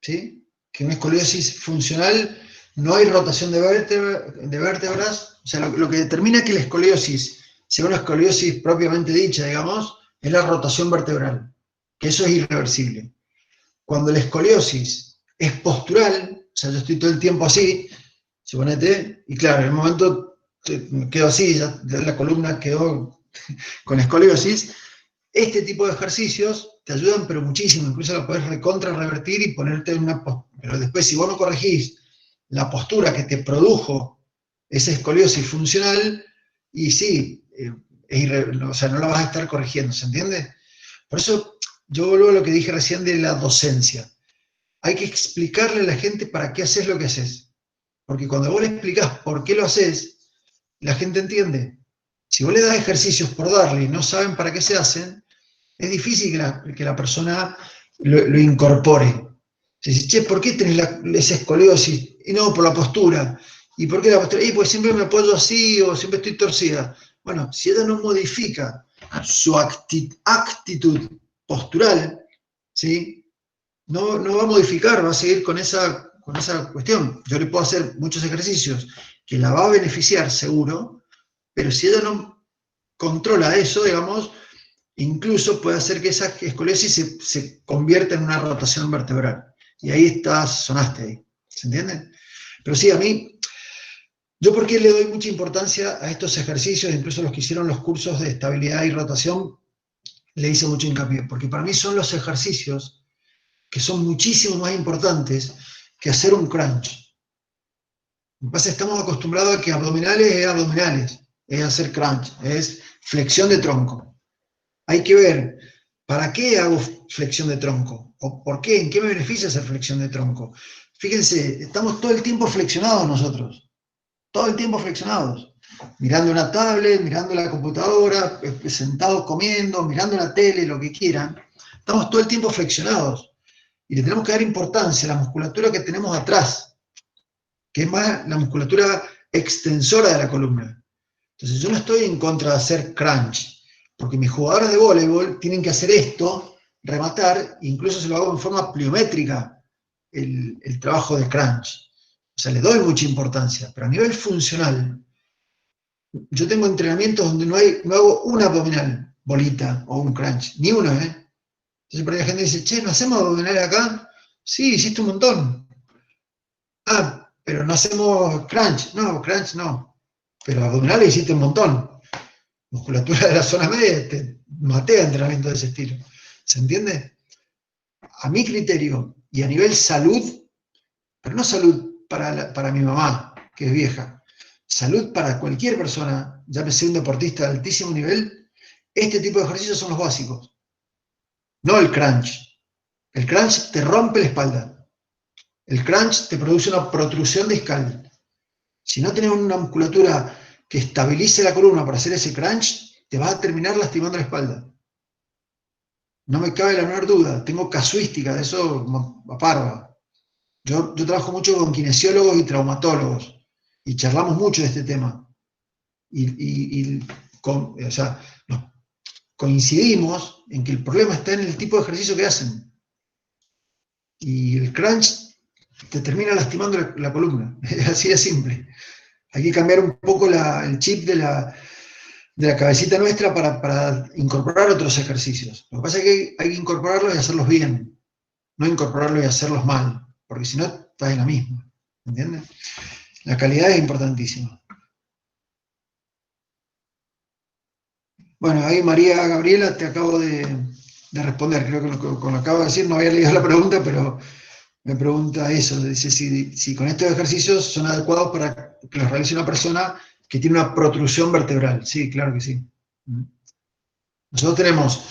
¿sí? Que una escoliosis funcional, no hay rotación de vértebras, o sea, lo que determina que la escoliosis sea una escoliosis propiamente dicha, digamos, es la rotación vertebral, que eso es irreversible. Cuando la escoliosis es postural, o sea, yo estoy todo el tiempo así, suponete, y claro, en el momento me quedo así, ya la columna quedó con escoliosis. Este tipo de ejercicios te ayudan, pero muchísimo, incluso lo podés recontra revertir y ponerte en una postura. Pero después, si vos no corregís la postura que te produjo esa escoliosis funcional, y sí, o sea, no la vas a estar corrigiendo, ¿se entiende? Por eso yo vuelvo a lo que dije recién de la docencia. Hay que explicarle a la gente para qué haces lo que haces. Porque cuando vos le explicás por qué lo haces, la gente entiende. Si vos le das ejercicios por darle y no saben para qué se hacen, es difícil que la persona lo incorpore. Se dice, che, ¿por qué tenés esa escoliosis? Y no, por la postura. ¿Y por qué la postura? Y pues siempre me apoyo así o siempre estoy torcida. Bueno, si ella no modifica su actitud postural, ¿sí? No va a modificar, va a seguir con esa cuestión. Yo le puedo hacer muchos ejercicios que la va a beneficiar seguro, pero si ella no controla eso, digamos, incluso puede hacer que esa escoliosis se convierta en una rotación vertebral. Y ahí sonaste ahí. ¿Se entiende? Pero sí, a mí, yo porque le doy mucha importancia a estos ejercicios, incluso los que hicieron los cursos de estabilidad y rotación, le hice mucho hincapié, porque para mí son los ejercicios que son muchísimo más importantes que hacer un crunch. Lo que pasa es que estamos acostumbrados a que abdominales, es hacer crunch, es flexión de tronco. Hay que ver, ¿para qué hago flexión de tronco? ¿O por qué? ¿En qué me beneficia hacer flexión de tronco? Fíjense, estamos todo el tiempo flexionados nosotros. Todo el tiempo flexionados. Mirando una tablet, mirando la computadora, sentados comiendo, mirando la tele, lo que quieran. Estamos todo el tiempo flexionados. Y le tenemos que dar importancia a la musculatura que tenemos atrás, que es más la musculatura extensora de la columna. Entonces yo no estoy en contra de hacer crunch, porque mis jugadores de voleibol tienen que hacer esto, rematar, incluso se lo hago en forma pliométrica, el trabajo de crunch. O sea, le doy mucha importancia, pero a nivel funcional, yo tengo entrenamientos donde no hago un abdominal, bolita, o un crunch, ni uno, ¿eh? Entonces por ahí la gente dice, che, ¿no hacemos abdominales acá? Sí, hiciste un montón. Ah, pero no hacemos crunch. No, crunch no. Pero abdominales hiciste un montón. Musculatura de la zona media, te maté a entrenamiento de ese estilo. ¿Se entiende? A mi criterio, y a nivel salud, pero no salud para mi mamá, que es vieja, salud para cualquier persona, ya sea un deportista de altísimo nivel, este tipo de ejercicios son los básicos. No el crunch. El crunch te rompe la espalda. El crunch te produce una protrusión discal. Si no tenés una musculatura que estabilice la columna para hacer ese crunch, te vas a terminar lastimando la espalda. No me cabe la menor duda. Tengo casuística de eso a parva. Yo trabajo mucho con kinesiólogos y traumatólogos y charlamos mucho de este tema. O sea, coincidimos en que el problema está en el tipo de ejercicio que hacen. Y el crunch te termina lastimando la columna. Es así de simple. Hay que cambiar un poco el chip de la cabecita nuestra para incorporar otros ejercicios. Lo que pasa es que hay que incorporarlos y hacerlos bien. No incorporarlos y hacerlos mal. Porque si no, estás en la misma. ¿Entiendes? La calidad es importantísima. Bueno, ahí María Gabriela, te acabo de responder. Creo que con lo que acabo de decir no había leído la pregunta, pero me pregunta eso. Dice si con estos ejercicios son adecuados para que los realice una persona que tiene una protrusión vertebral. Sí, claro que sí. Nosotros tenemos,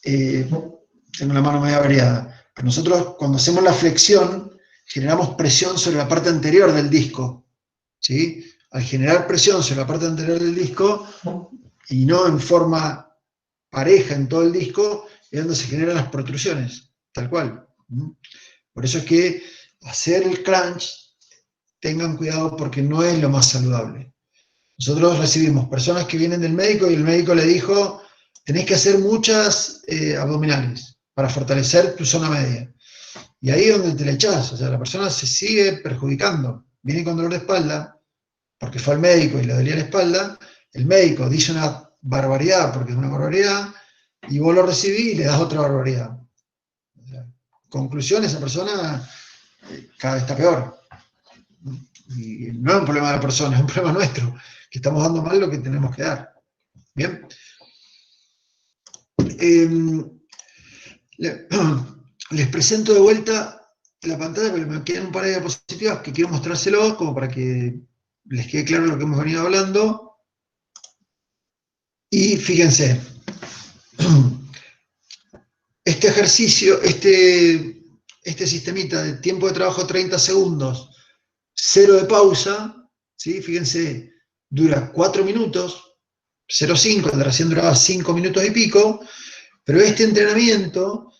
tengo la mano media variada, pero nosotros cuando hacemos la flexión generamos presión sobre la parte anterior del disco. ¿Sí? Al generar presión sobre la parte anterior del disco, y no en forma pareja en todo el disco, es donde se generan las protrusiones, tal cual. Por eso es que hacer el crunch, tengan cuidado porque no es lo más saludable. Nosotros recibimos personas que vienen del médico y el médico le dijo, tenés que hacer muchas abdominales para fortalecer tu zona media. Y ahí es donde te le echás, o sea, la persona se sigue perjudicando. Viene con dolor de espalda, porque fue al médico y le dolía la espalda, el médico dice una barbaridad, porque es una barbaridad, y vos lo recibís y le das otra barbaridad. O sea, conclusión, esa persona cada vez está peor. Y no es un problema de la persona, es un problema nuestro, que estamos dando mal lo que tenemos que dar. Bien. Les presento de vuelta la pantalla porque me quedan un par de diapositivas que quiero mostrárselos como para que les quede claro lo que hemos venido hablando. Y fíjense, este ejercicio, este sistemita de tiempo de trabajo 30 segundos, 0 de pausa, ¿sí? Fíjense, dura 4 minutos, 0,5, el recién duraba 5 minutos y pico, pero este entrenamiento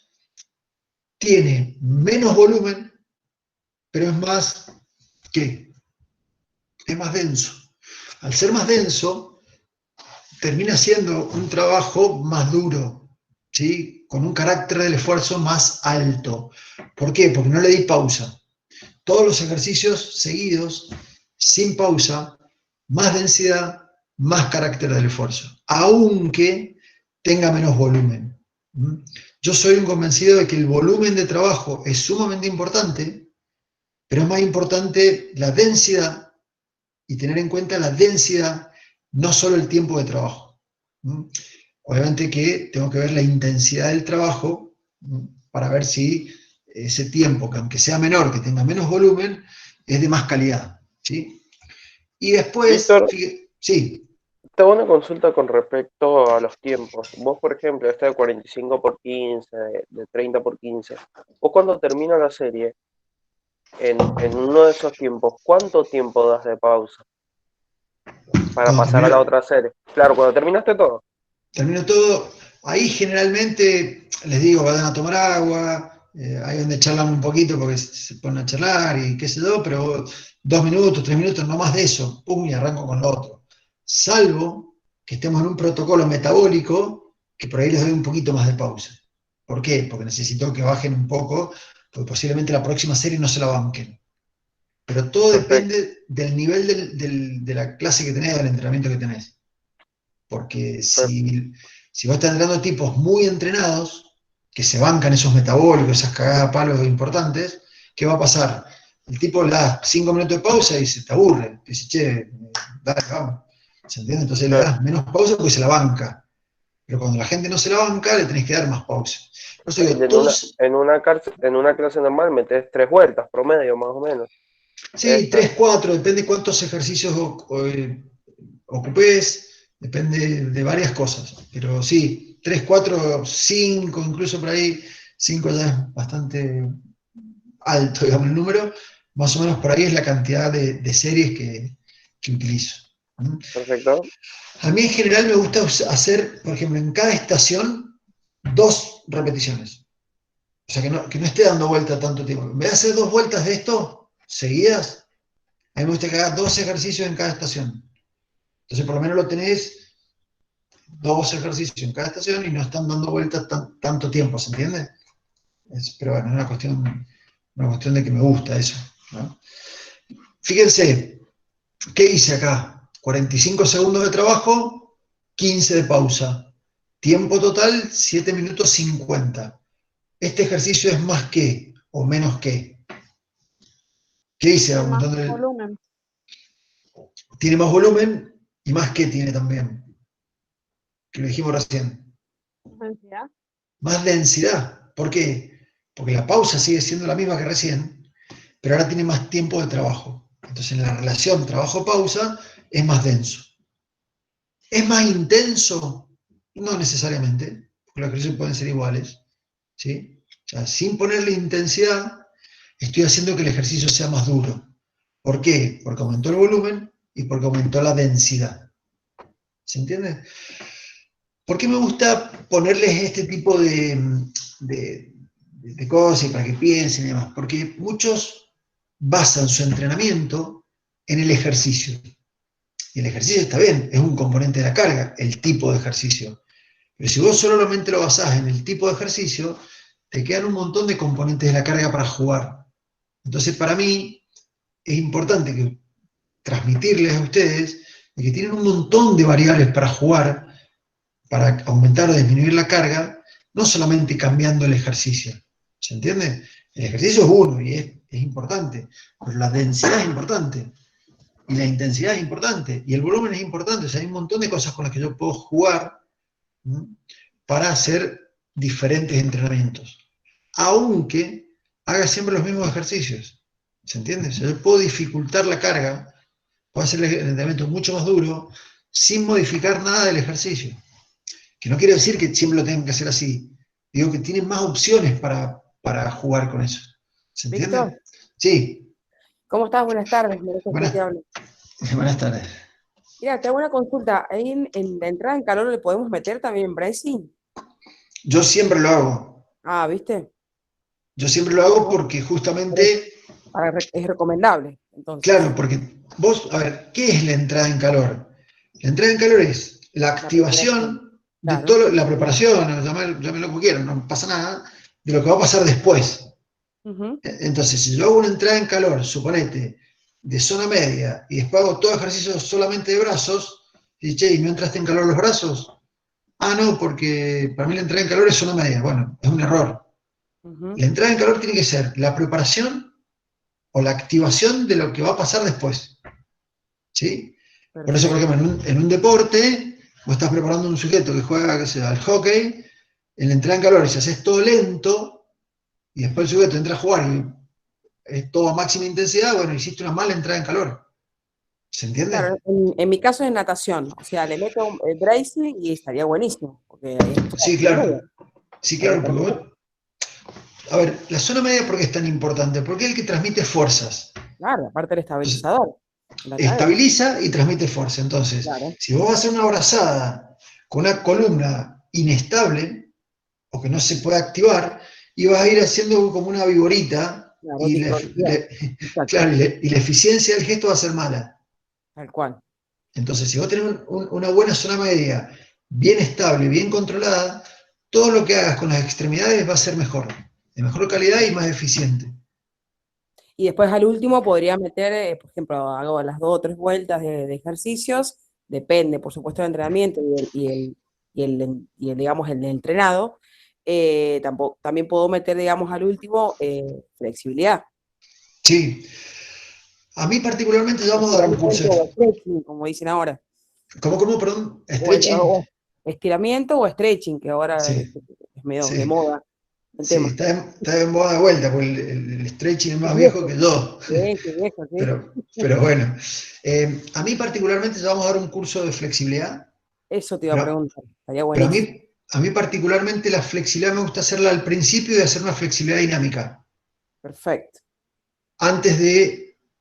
tiene menos volumen, pero es más, ¿qué? Es más denso. Al ser más denso, termina siendo un trabajo más duro, ¿sí? Con un carácter del esfuerzo más alto. ¿Por qué? Porque no le di pausa. Todos los ejercicios seguidos, sin pausa, más densidad, más carácter del esfuerzo, aunque tenga menos volumen. Yo soy un convencido de que el volumen de trabajo es sumamente importante, pero es más importante la densidad y tener en cuenta la densidad, no solo el tiempo de trabajo. Obviamente que tengo que ver la intensidad del trabajo para ver si ese tiempo, que aunque sea menor, que tenga menos volumen, es de más calidad, ¿sí? Y después, Víctor, sí. te hago una consulta con respecto a los tiempos. Vos, por ejemplo, esta de 45 por 15, de 30 por 15, vos cuando termina la serie, en uno de esos tiempos, ¿cuánto tiempo das de pausa para pasar a la otra serie? Claro, cuando terminaste todo. Termino todo. Ahí generalmente les digo, vayan a tomar agua, ahí donde charlan un poquito porque se ponen a charlar y qué sé yo, pero 2 minutos, 3 minutos, no más de eso, pum, y arranco con lo otro. Salvo que estemos en un protocolo metabólico, que por ahí les doy un poquito más de pausa. ¿Por qué? Porque necesito que bajen un poco, porque posiblemente la próxima serie no se la banquen. Pero todo depende del nivel de la clase que tenés, del entrenamiento que tenés. Porque si vos estás entrenando tipos muy entrenados, que se bancan esos metabólicos, esas cagadas a palos importantes, ¿qué va a pasar? El tipo le da 5 minutos de pausa y se te aburre. Te dice, che, dale, vamos. ¿Se entiende? Entonces le das menos pausa porque se la banca. Pero cuando la gente no se la banca, le tenés que dar más pausa. En una clase normal metes 3 vueltas, promedio, más o menos. Sí, 3, 4, depende cuántos ejercicios ocupés. Depende de varias cosas, pero sí, 3, 4, 5, incluso por ahí, 5 ya es bastante alto, digamos, el número, más o menos por ahí es la cantidad de series que utilizo. Perfecto. A mí en general me gusta hacer, por ejemplo, en cada estación, 2 repeticiones. O sea, que no esté dando vuelta tanto tiempo. En vez de hacer 2 vueltas de esto, seguidas, a mí me gusta que haga 2 ejercicios en cada estación. Entonces, por lo menos lo tenés 2 ejercicios en cada estación y no están dando vueltas tanto tiempo, ¿se entiende? Pero bueno, es una cuestión de que me gusta eso, ¿no? Fíjense, ¿qué hice acá? 45 segundos de trabajo, 15 de pausa. Tiempo total, 7 minutos 50. ¿Este ejercicio es más que o menos que? ¿Qué hice? Más volumen. Tiene más volumen y más que tiene también. Que lo dijimos recién. Densidad. Más densidad. ¿Por qué? Porque la pausa sigue siendo la misma que recién, pero ahora tiene más tiempo de trabajo. Entonces en la relación trabajo-pausa es más denso. ¿Es más intenso? No necesariamente, porque los ejercicios pueden ser iguales, ¿sí? O sea, sin ponerle intensidad, estoy haciendo que el ejercicio sea más duro. ¿Por qué? Porque aumentó el volumen y porque aumentó la densidad. ¿Se entiende? ¿Por qué me gusta ponerles este tipo de cosas y para que piensen y demás? Porque muchos basan su entrenamiento en el ejercicio. Y el ejercicio está bien, es un componente de la carga, el tipo de ejercicio. Pero si vos solamente lo basás en el tipo de ejercicio, te quedan un montón de componentes de la carga para jugar. Entonces, para mí, es importante que transmitirles a ustedes de que tienen un montón de variables para jugar, para aumentar o disminuir la carga, no solamente cambiando el ejercicio. ¿Se entiende? El ejercicio es uno y es importante, pero la densidad es importante, y la intensidad es importante, y el volumen es importante. O sea, hay un montón de cosas con las que yo puedo jugar, ¿no?, para hacer diferentes entrenamientos, aunque haga siempre los mismos ejercicios. ¿Se entiende? O sea, yo puedo dificultar la carga, puedo hacer el entrenamiento mucho más duro, sin modificar nada del ejercicio. Que no quiere decir que siempre lo tengan que hacer así. Digo que tienen más opciones para jugar con eso. ¿Se entiende? Víctor, Sí. ¿cómo estás? Buenas tardes, María José Buenas, te habla. buenas tardes. Mira, te hago una consulta. Ahí en la entrada en calor le podemos meter también bracing. Yo siempre lo hago. Ah, ¿viste? Yo siempre lo hago porque justamente, Es recomendable, entonces. claro, porque vos, a ver, ¿qué es la entrada en calor? La entrada en calor es la activación de Claro. toda la preparación, llámelo como quieran, no pasa nada, de lo que va a pasar después. Ujú. Entonces, si yo hago una entrada en calor, suponete, de zona media, y después hago todo ejercicio solamente de brazos, y che, ¿y no entraste en calor los brazos? Ah, no, porque para mí la entrada en calor es zona media. Bueno, es un error. Ujú. La entrada en calor tiene que ser la preparación o la activación de lo que va a pasar después. ¿Sí? Por eso, por Perfecto. ejemplo, en un deporte, vos estás preparando un sujeto que juega, qué sé yo, al hockey, en la entrada en calor, y si haces todo lento, y después el sujeto entra a jugar y es todo a máxima intensidad, bueno, hiciste una mala entrada en calor. ¿Se entiende? Claro, en mi caso es natación. O sea, le meto bracing y estaría buenísimo. Porque ahí es Sí, zona media. claro. Sí, Estaría claro, porque vos, perfecto. a ver, la zona media, ¿por qué es tan importante? Porque es el que transmite fuerzas. Claro, aparte del Entonces, estabilizador. La cadera. estabiliza y transmite fuerza. Entonces, Claro. si vos vas a hacer una abrazada con una columna inestable o que no se puede activar, y vas a ir haciendo como una viborita, Claro, y sincronía. Exacto. claro, y la eficiencia del gesto va a ser mala. Tal cual. Entonces, si vos tenés una buena zona media, bien estable, bien controlada, todo lo que hagas con las extremidades va a ser mejor, de mejor calidad y más eficiente. Y después al último podría meter, por ejemplo, hago las 2 o 3 vueltas de ejercicios, depende, por supuesto, del entrenamiento digamos, el entrenado. También puedo meter, digamos, al último flexibilidad. Sí. A mí particularmente vamos a dar un curso. Estiramiento o stretching, como dicen ahora. ¿Cómo, perdón? O Stretching. estiramiento o stretching, que ahora Sí, es medio de sí. moda el Sí, tema. está de moda de vuelta, porque el stretching es Es más viejo que viejo. yo. Sí, sí, viejo, sí. Pero bueno. A mí particularmente vamos a dar un curso de flexibilidad, Eso te iba a pero, preguntar. Estaría pero buenísimo. a mí particularmente la flexibilidad me gusta hacerla al principio y hacer una flexibilidad dinámica. Perfecto.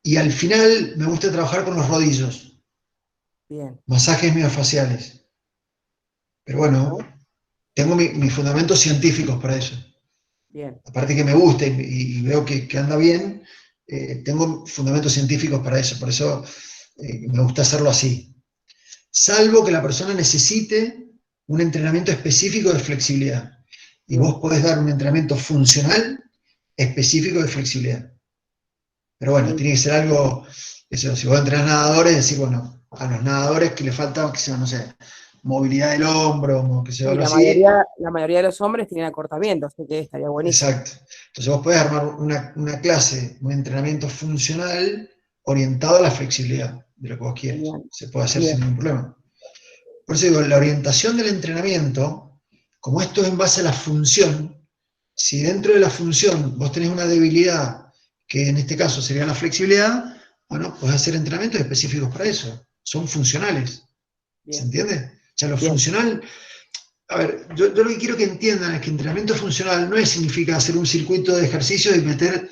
Y al final me gusta trabajar con los rodillos, Bien. masajes miofaciales. Pero bueno, tengo mis fundamentos científicos para eso. Bien. Aparte que me gusta y veo que anda bien, tengo fundamentos científicos para eso, por eso me gusta hacerlo así. Salvo que la persona necesite un entrenamiento específico de flexibilidad. Y Bien. vos podés dar un entrenamiento funcional específico de flexibilidad. Pero bueno, tiene que ser algo, eso, si vos entrenás nadadores, decir, bueno, a los nadadores que le falta, que sea, no sé, movilidad del hombro, que sea Sí, algo así. la mayoría de los hombres tienen acortamiento, así que estaría buenísimo. Exacto. Entonces vos podés armar una clase, un entrenamiento funcional orientado a la flexibilidad de lo que vos quieres. Genial. Se puede hacer Bien. sin ningún problema. Por eso digo, la orientación del entrenamiento, como esto es en base a la función, si dentro de la función vos tenés una debilidad, que en este caso sería la flexibilidad, bueno, podés hacer entrenamientos específicos para eso. Son funcionales. Bien. ¿Se entiende? O sea, lo Bien. funcional. A ver, yo lo que quiero que entiendan es que entrenamiento funcional no significa hacer un circuito de ejercicios y meter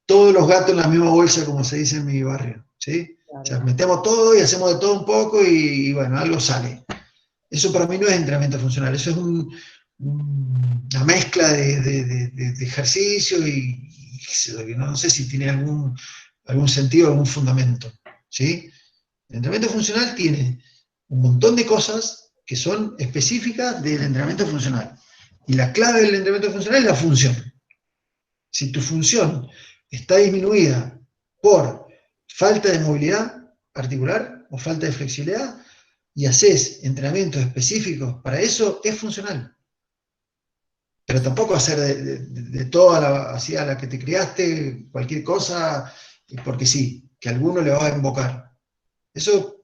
todos los gatos en la misma bolsa, como se dice en mi barrio, ¿sí? Claro. O sea, metemos todo y hacemos de todo un poco y bueno, algo sale. Eso para mí no es entrenamiento funcional, eso es una mezcla de ejercicio y no sé si tiene algún sentido, algún fundamento, ¿sí? El entrenamiento funcional tiene un montón de cosas que son específicas del entrenamiento funcional. Y la clave del entrenamiento funcional es la función. Si tu función está disminuida por falta de movilidad articular o falta de flexibilidad y haces entrenamientos específicos para eso, es funcional. pero tampoco hacer de toda así a la que te criaste, cualquier cosa, porque sí, que a alguno le va a invocar. Eso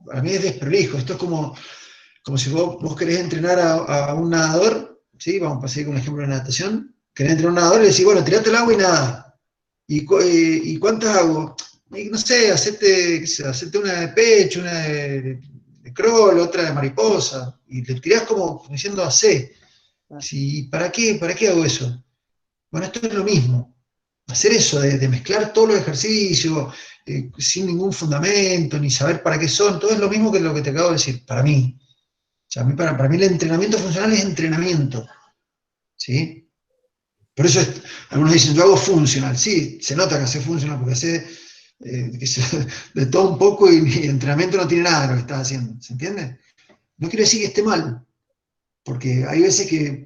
para mí es desprolijo. Esto es como si vos querés entrenar a un nadador, ¿sí? Vamos a seguir con un ejemplo de natación. Querés entrenar a un nadador y le decís, bueno, tirate al agua y nada. ¿Y cuántas hago? Y no sé, hacete una de pecho, una de crawl, otra de mariposa. Y le tirás como diciendo hacé. Sí, ¿para qué hago eso? Bueno, esto es lo mismo. Hacer eso de mezclar todos los ejercicios sin ningún fundamento, ni saber para qué son, todo es lo mismo que lo que te acabo de decir, para mí. O sea, para mí el entrenamiento funcional es entrenamiento. ¿Sí? Por eso algunos dicen, yo hago funcional. Sí, se nota que hace funcional porque hace de todo un poco y mi entrenamiento no tiene nada de lo que estás haciendo. ¿Se entiende? No quiere decir que esté mal, porque hay veces que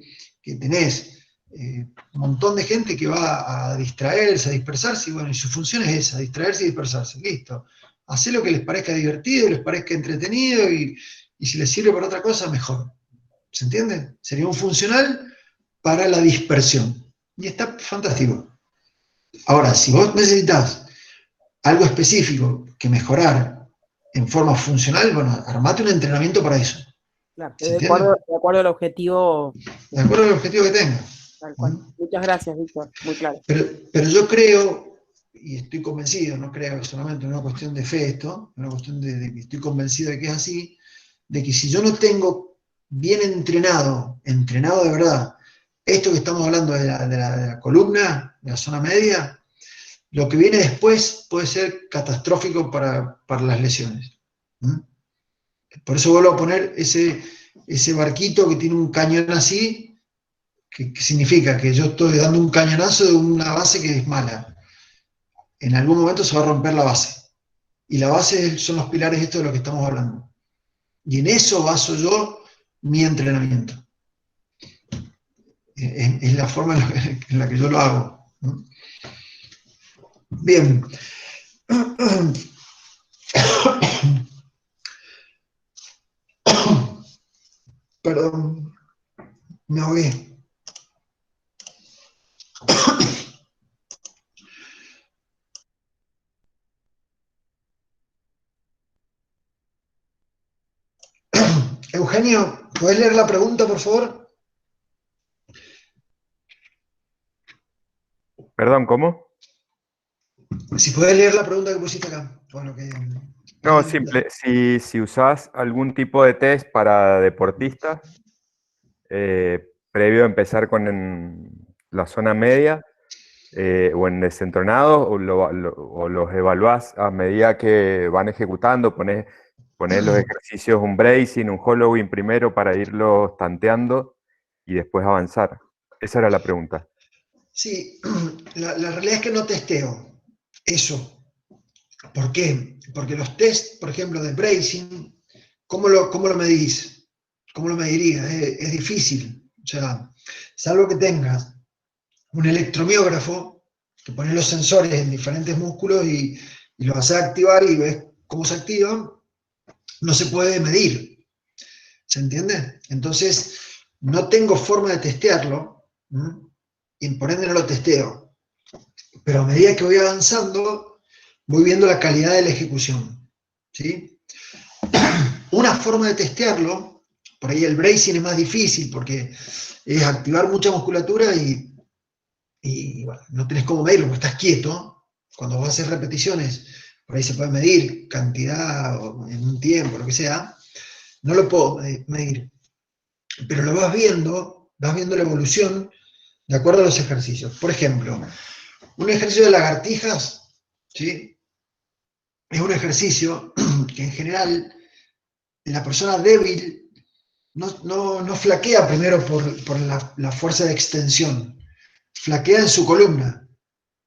tenés un montón de gente que va a distraerse, a dispersarse, y bueno, y su función es esa, distraerse y dispersarse. Listo. Hacé lo que les parezca divertido, les parezca entretenido, y si les sirve para otra cosa, mejor. ¿Se entiende? Sería un funcional para la dispersión. Y está fantástico. Ahora, si vos necesitas algo específico que mejorar en forma funcional, bueno, armate un entrenamiento para eso. Claro, ¿Se de entiende? acuerdo al objetivo. De acuerdo al objetivo que tengas. Tal cual. Muchas gracias, Víctor. Muy claro. Pero yo creo, y estoy convencido, no creo que solamente una cuestión de fe esto, una cuestión de que estoy convencido de que es así, de que si yo no tengo bien entrenado de verdad, esto que estamos hablando de la columna, de la zona media, lo que viene después puede ser catastrófico para las lesiones. Por eso vuelvo a poner ese barquito que tiene un cañón así, que significa que yo estoy dando un cañonazo de una base que es mala. En algún momento se va a romper la base. Y la base son los pilares estos de lo que estamos hablando. Y en eso baso yo mi entrenamiento. Es la forma en la que yo lo hago. Bien. Perdón, me ahogué. Eugenio, ¿podés leer la pregunta, por favor? Perdón, ¿cómo? Si podés leer la pregunta que pusiste acá. Bueno, No, simple. Si usás algún tipo de test para deportistas, previo a empezar con la zona media, o en desentronados, o los evaluás a medida que van ejecutando, ponés los ejercicios, un bracing, un hollowing primero para irlos tanteando y después avanzar. Esa era la pregunta. Sí, la realidad es que no testeo eso. ¿Por qué? Porque los test, por ejemplo, de bracing, ¿cómo lo medís? ¿Cómo lo medirías? Es difícil. O sea, salvo que tengas un electromiógrafo, que pones los sensores en diferentes músculos y los haces activar y ves cómo se activan, no se puede medir. ¿Se entiende? Entonces, no tengo forma de testearlo, y por ende no lo testeo. Pero a medida que voy avanzando, voy viendo la calidad de la ejecución. ¿Sí? Una forma de testearlo, por ahí el bracing es más difícil porque es activar mucha musculatura y bueno, no tenés cómo medirlo porque estás quieto. Cuando vas a hacer repeticiones, por ahí se puede medir cantidad o en un tiempo, lo que sea. No lo puedo medir. Pero lo vas viendo la evolución de acuerdo a los ejercicios. Por ejemplo, un ejercicio de lagartijas, ¿sí? Es un ejercicio que en general la persona débil no flaquea primero por la fuerza de extensión, flaquea en su columna.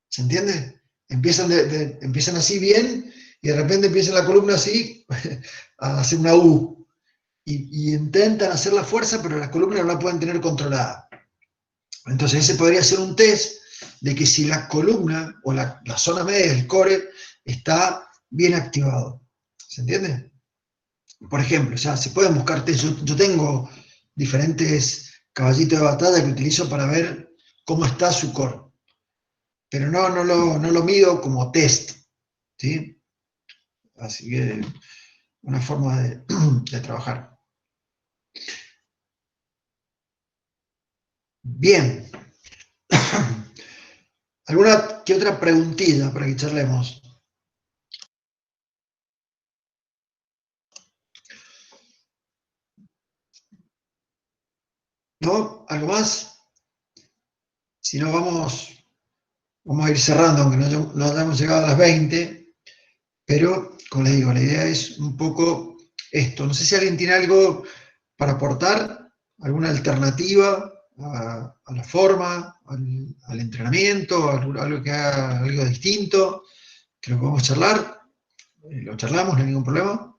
¿Se entiende? Empiezan así bien y de repente empieza la columna así a hacer una U. Y intentan hacer la fuerza, pero la columna no la pueden tener controlada. Entonces ese podría ser un test de que si la columna o la zona media del core está bien activado. ¿Se entiende? Por ejemplo, o sea, se pueden buscar test. Yo tengo diferentes caballito de batalla que utilizo para ver cómo está su core. Pero no lo mido como test, ¿sí? Así que una forma de trabajar. Bien. ¿Alguna que otra preguntilla para que charlemos? ¿No? ¿Algo más? Si no, vamos a ir cerrando, aunque no hayamos llegado a las 20, pero, como les digo, la idea es un poco esto. No sé si alguien tiene algo para aportar, alguna alternativa a la forma, al entrenamiento, algo que haga algo distinto, que lo podemos charlar. Lo charlamos, no hay ningún problema.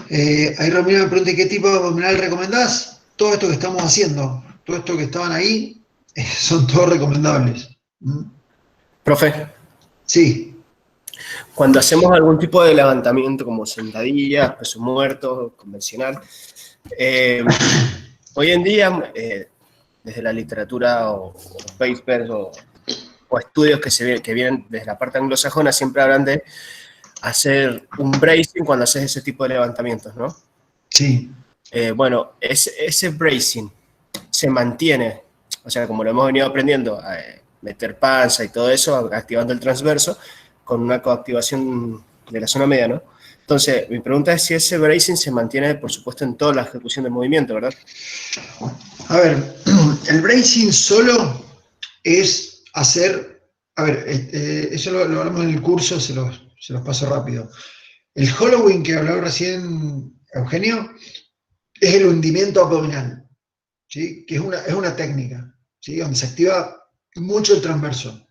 Ahí Romina me pregunta, ¿qué tipo de abdominal recomendás? Todo esto que estamos haciendo, todo esto que estaban ahí, son todos recomendables. Profe, Sí. cuando hacemos algún tipo de levantamiento como sentadillas, peso muerto, convencional, hoy en día, desde la literatura o papers o estudios que vienen desde la parte anglosajona, siempre hablan de hacer un bracing cuando haces ese tipo de levantamientos, ¿no? Sí. Bueno, ese bracing se mantiene, o sea, como lo hemos venido aprendiendo, meter panza y todo eso, activando el transverso, con una coactivación de la zona media, ¿no? Entonces, mi pregunta es si ese bracing se mantiene, por supuesto, en toda la ejecución del movimiento, ¿verdad? A ver, el bracing solo es hacer, a ver, eso lo hablamos en el curso, se los paso rápido. El hollowing que hablaba recién Eugenio es el hundimiento abdominal, ¿sí? Que es una técnica, ¿sí? Donde se activa mucho el transverso.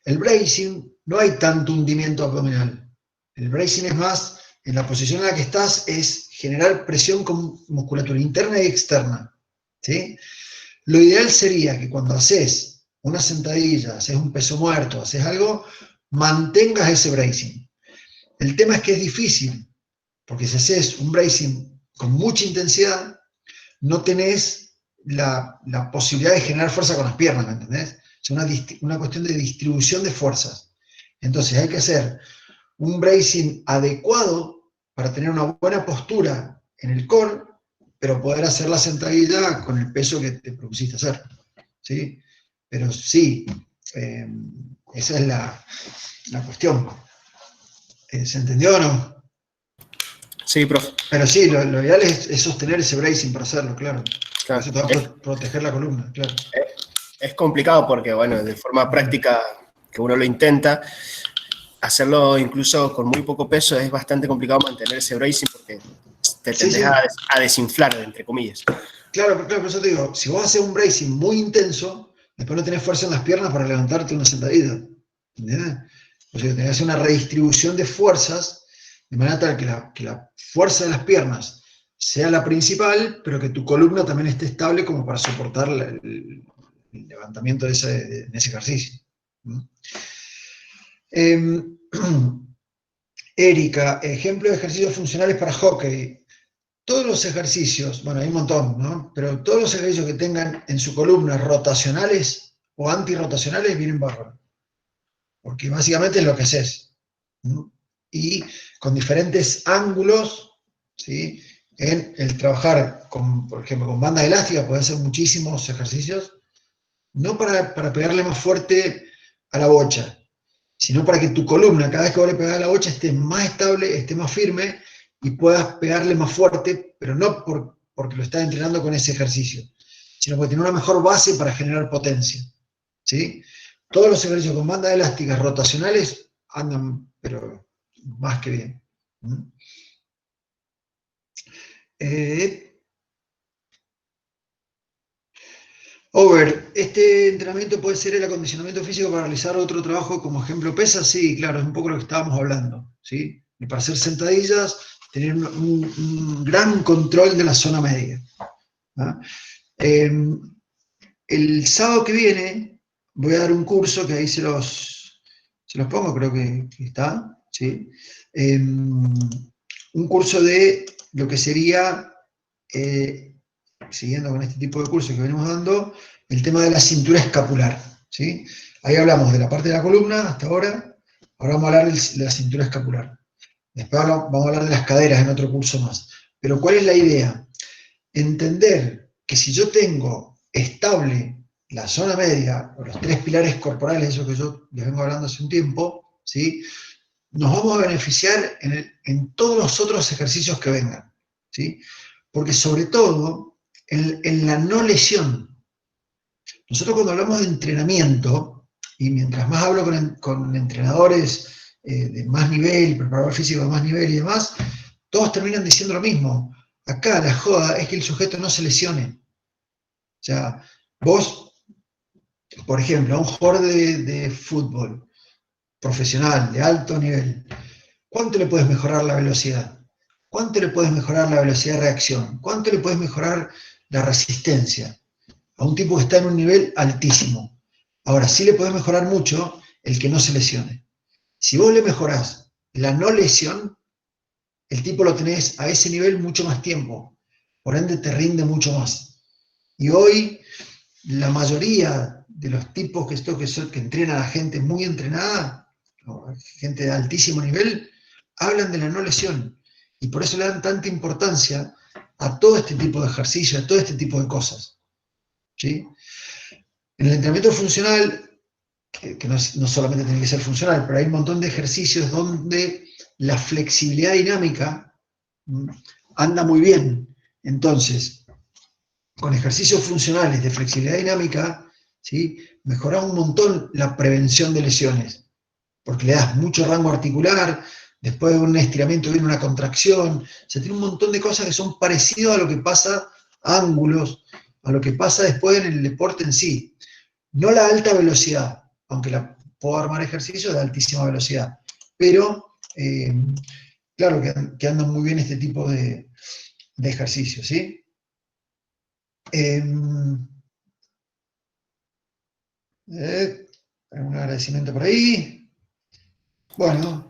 El bracing no hay tanto hundimiento abdominal. El bracing es más, en la posición en la que estás, es generar presión con musculatura interna y externa, ¿sí? Lo ideal sería que cuando haces una sentadilla, haces un peso muerto, haces algo, mantengas ese bracing. El tema es que es difícil, porque si haces un bracing con mucha intensidad, no tenés la posibilidad de generar fuerza con las piernas, ¿me entendés? Es una cuestión de distribución de fuerzas. Entonces hay que hacer un bracing adecuado para tener una buena postura en el core, pero poder hacer la sentadilla con el peso que te propusiste hacer, ¿sí? Pero sí, esa es la cuestión. ¿Se entendió o no? Sí, profe. Pero sí, lo ideal es sostener ese bracing para hacerlo, claro. Claro. Eso te va a proteger la columna, claro. Es complicado porque, bueno, de forma práctica, que uno lo intenta, hacerlo incluso con muy poco peso es bastante complicado mantener ese bracing porque te tendés a desinflar, entre comillas. Claro, por eso te digo, si vos haces un bracing muy intenso, después no tenés fuerza en las piernas para levantarte una sentadilla. ¿Entendés? O sea, tenés que hacer una redistribución de fuerzas de manera tal que la fuerza de las piernas sea la principal, pero que tu columna también esté estable como para soportar el levantamiento de ese ejercicio. Erika, ejemplo de ejercicios funcionales para hockey. Todos los ejercicios, bueno, hay un montón, ¿no? Pero todos los ejercicios que tengan en su columna rotacionales o antirrotacionales vienen bárbaros. Porque básicamente es lo que haces, ¿no? Y con diferentes ángulos, ¿sí? En el trabajar, por ejemplo, con banda elástica, puedes hacer muchísimos ejercicios, no para pegarle más fuerte a la bocha, sino para que tu columna, cada vez que vos le pegás a la bocha, esté más estable, esté más firme y puedas pegarle más fuerte, pero no porque lo estás entrenando con ese ejercicio, sino porque tiene una mejor base para generar potencia, ¿sí? Todos los ejercicios con bandas elásticas rotacionales andan, pero más que bien. Over, ¿este entrenamiento puede ser el acondicionamiento físico para realizar otro trabajo como ejemplo pesa? Sí, claro, es un poco lo que estábamos hablando, ¿sí? Y para hacer sentadillas, tener un gran control de la zona media. ¿Ah? El sábado que viene voy a dar un curso que ahí se los pongo, creo que está, ¿sí? Un curso de lo que sería siguiendo con este tipo de cursos que venimos dando, el tema de la cintura escapular, ¿sí? Ahí hablamos de la parte de la columna hasta ahora vamos a hablar de la cintura escapular. Después vamos a hablar de las caderas en otro curso más. Pero ¿cuál es la idea? Entender que si yo tengo estable la zona media, o los 3 pilares corporales, eso que yo les vengo hablando hace un tiempo, ¿sí? Nos vamos a beneficiar en todos los otros ejercicios que vengan, ¿sí? Porque sobre todo, en la no lesión. Nosotros cuando hablamos de entrenamiento, y mientras más hablo con entrenadores de más nivel, preparador físico de más nivel y demás, todos terminan diciendo lo mismo. Acá la joda es que el sujeto no se lesione. O sea, vos, por ejemplo, a un jugador de fútbol profesional, de alto nivel, ¿cuánto le puedes mejorar la velocidad? ¿Cuánto le puedes mejorar la velocidad de reacción? ¿Cuánto le puedes mejorar la resistencia? A un tipo que está en un nivel altísimo. Ahora, sí le podés mejorar mucho el que no se lesione. Si vos le mejorás la no lesión, el tipo lo tenés a ese nivel mucho más tiempo. Por ende, te rinde mucho más. Y hoy, la mayoría de los tipos que entrenan a gente muy entrenada, gente de altísimo nivel, hablan de la no lesión. Y por eso le dan tanta importancia a todo este tipo de ejercicio, a todo este tipo de cosas. ¿Sí? En el entrenamiento funcional, que no solamente tiene que ser funcional, pero hay un montón de ejercicios donde la flexibilidad dinámica anda muy bien. Entonces, con ejercicios funcionales de flexibilidad dinámica, ¿sí? Mejora un montón la prevención de lesiones, porque le das mucho rango articular, después de un estiramiento viene una contracción, se tiene un montón de cosas que son parecidas a lo que pasa, ángulos, a lo que pasa después en el deporte en sí. No la alta velocidad, aunque puedo armar ejercicios de altísima velocidad, pero claro que andan muy bien este tipo de ejercicios, ¿sí? Un agradecimiento por ahí. Bueno,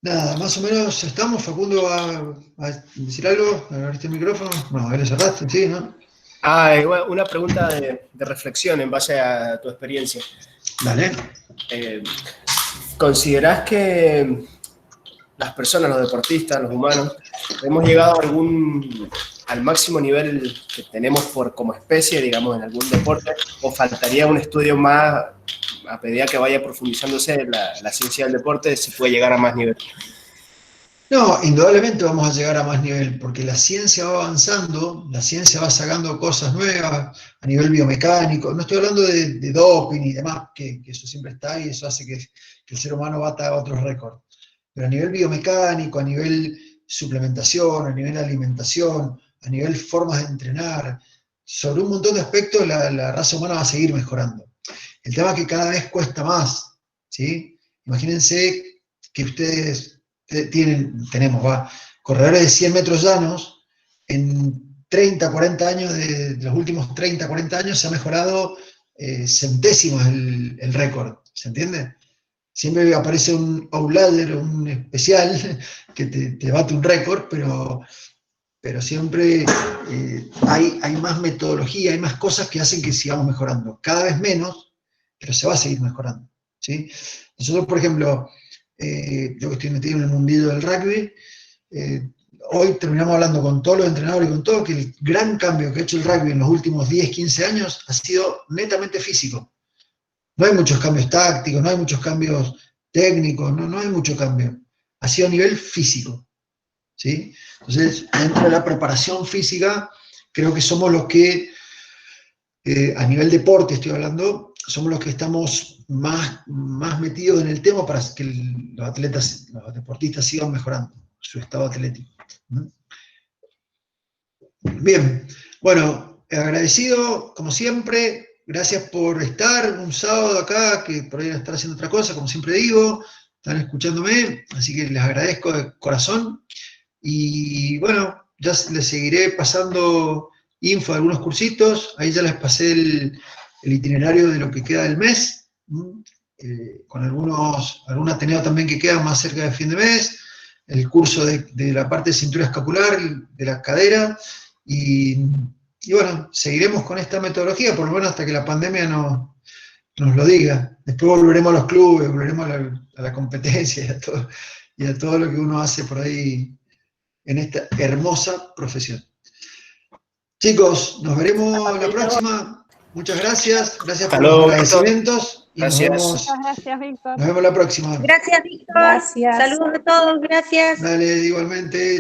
nada, más o menos estamos. Facundo va a decir algo. ¿Abriste el micrófono? No, ahí lo cerraste, sí, ¿no? Igual, una pregunta de reflexión en base a tu experiencia. Dale. ¿Considerás que las personas, los deportistas, los humanos, hemos llegado al máximo nivel que tenemos como especie, digamos, en algún deporte, o faltaría un estudio más, a medida que vaya profundizándose la ciencia del deporte, se puede llegar a más nivel? No, indudablemente vamos a llegar a más nivel, porque la ciencia va avanzando, la ciencia va sacando cosas nuevas a nivel biomecánico. No estoy hablando de doping y demás, que eso siempre está y eso hace que el ser humano bata otros récords. Pero a nivel biomecánico, a nivel suplementación, a nivel alimentación, a nivel formas de entrenar, sobre un montón de aspectos la raza humana va a seguir mejorando. El tema es que cada vez cuesta más, ¿sí? Imagínense que ustedes tenemos corredores de 100 metros llanos, en 30, 40 años, de los últimos 30, 40 años se ha mejorado centésimos el récord, ¿se entiende? Siempre aparece un outlier, un especial, que te bate un récord, pero siempre hay más metodología, hay más cosas que hacen que sigamos mejorando. Cada vez menos, pero se va a seguir mejorando, ¿sí? Nosotros, por ejemplo, yo que estoy metido en el mundillo del rugby, hoy terminamos hablando con todos los entrenadores y con todo, que el gran cambio que ha hecho el rugby en los últimos 10, 15 años ha sido netamente físico. No hay muchos cambios tácticos, no hay muchos cambios técnicos, no hay mucho cambio. Ha sido a nivel físico, ¿sí? Entonces, dentro de la preparación física, creo que somos los que, a nivel deporte estoy hablando, somos los que estamos más metidos en el tema para que los atletas, los deportistas sigan mejorando su estado atlético. Bien, bueno, agradecido, como siempre. Gracias por estar un sábado acá, que por ahí estar haciendo otra cosa, como siempre digo, están escuchándome, así que les agradezco de corazón. Y bueno, ya les seguiré pasando info de algunos cursitos, ahí ya les pasé el itinerario de lo que queda del mes, con algún Ateneo también que queda más cerca de fin de mes, el curso de la parte de cintura escapular, de la cadera, y bueno, seguiremos con esta metodología, por lo menos hasta que la pandemia nos lo diga. Después volveremos a los clubes, volveremos a la competencia y a todo lo que uno hace por ahí en esta hermosa profesión. Chicos, nos veremos la próxima. Muchas gracias. Gracias por los agradecimientos. Y Gracias. Muchas gracias, Víctor. nos vemos la próxima. Gracias, Víctor. Gracias. Saludos a todos, gracias. Dale, igualmente.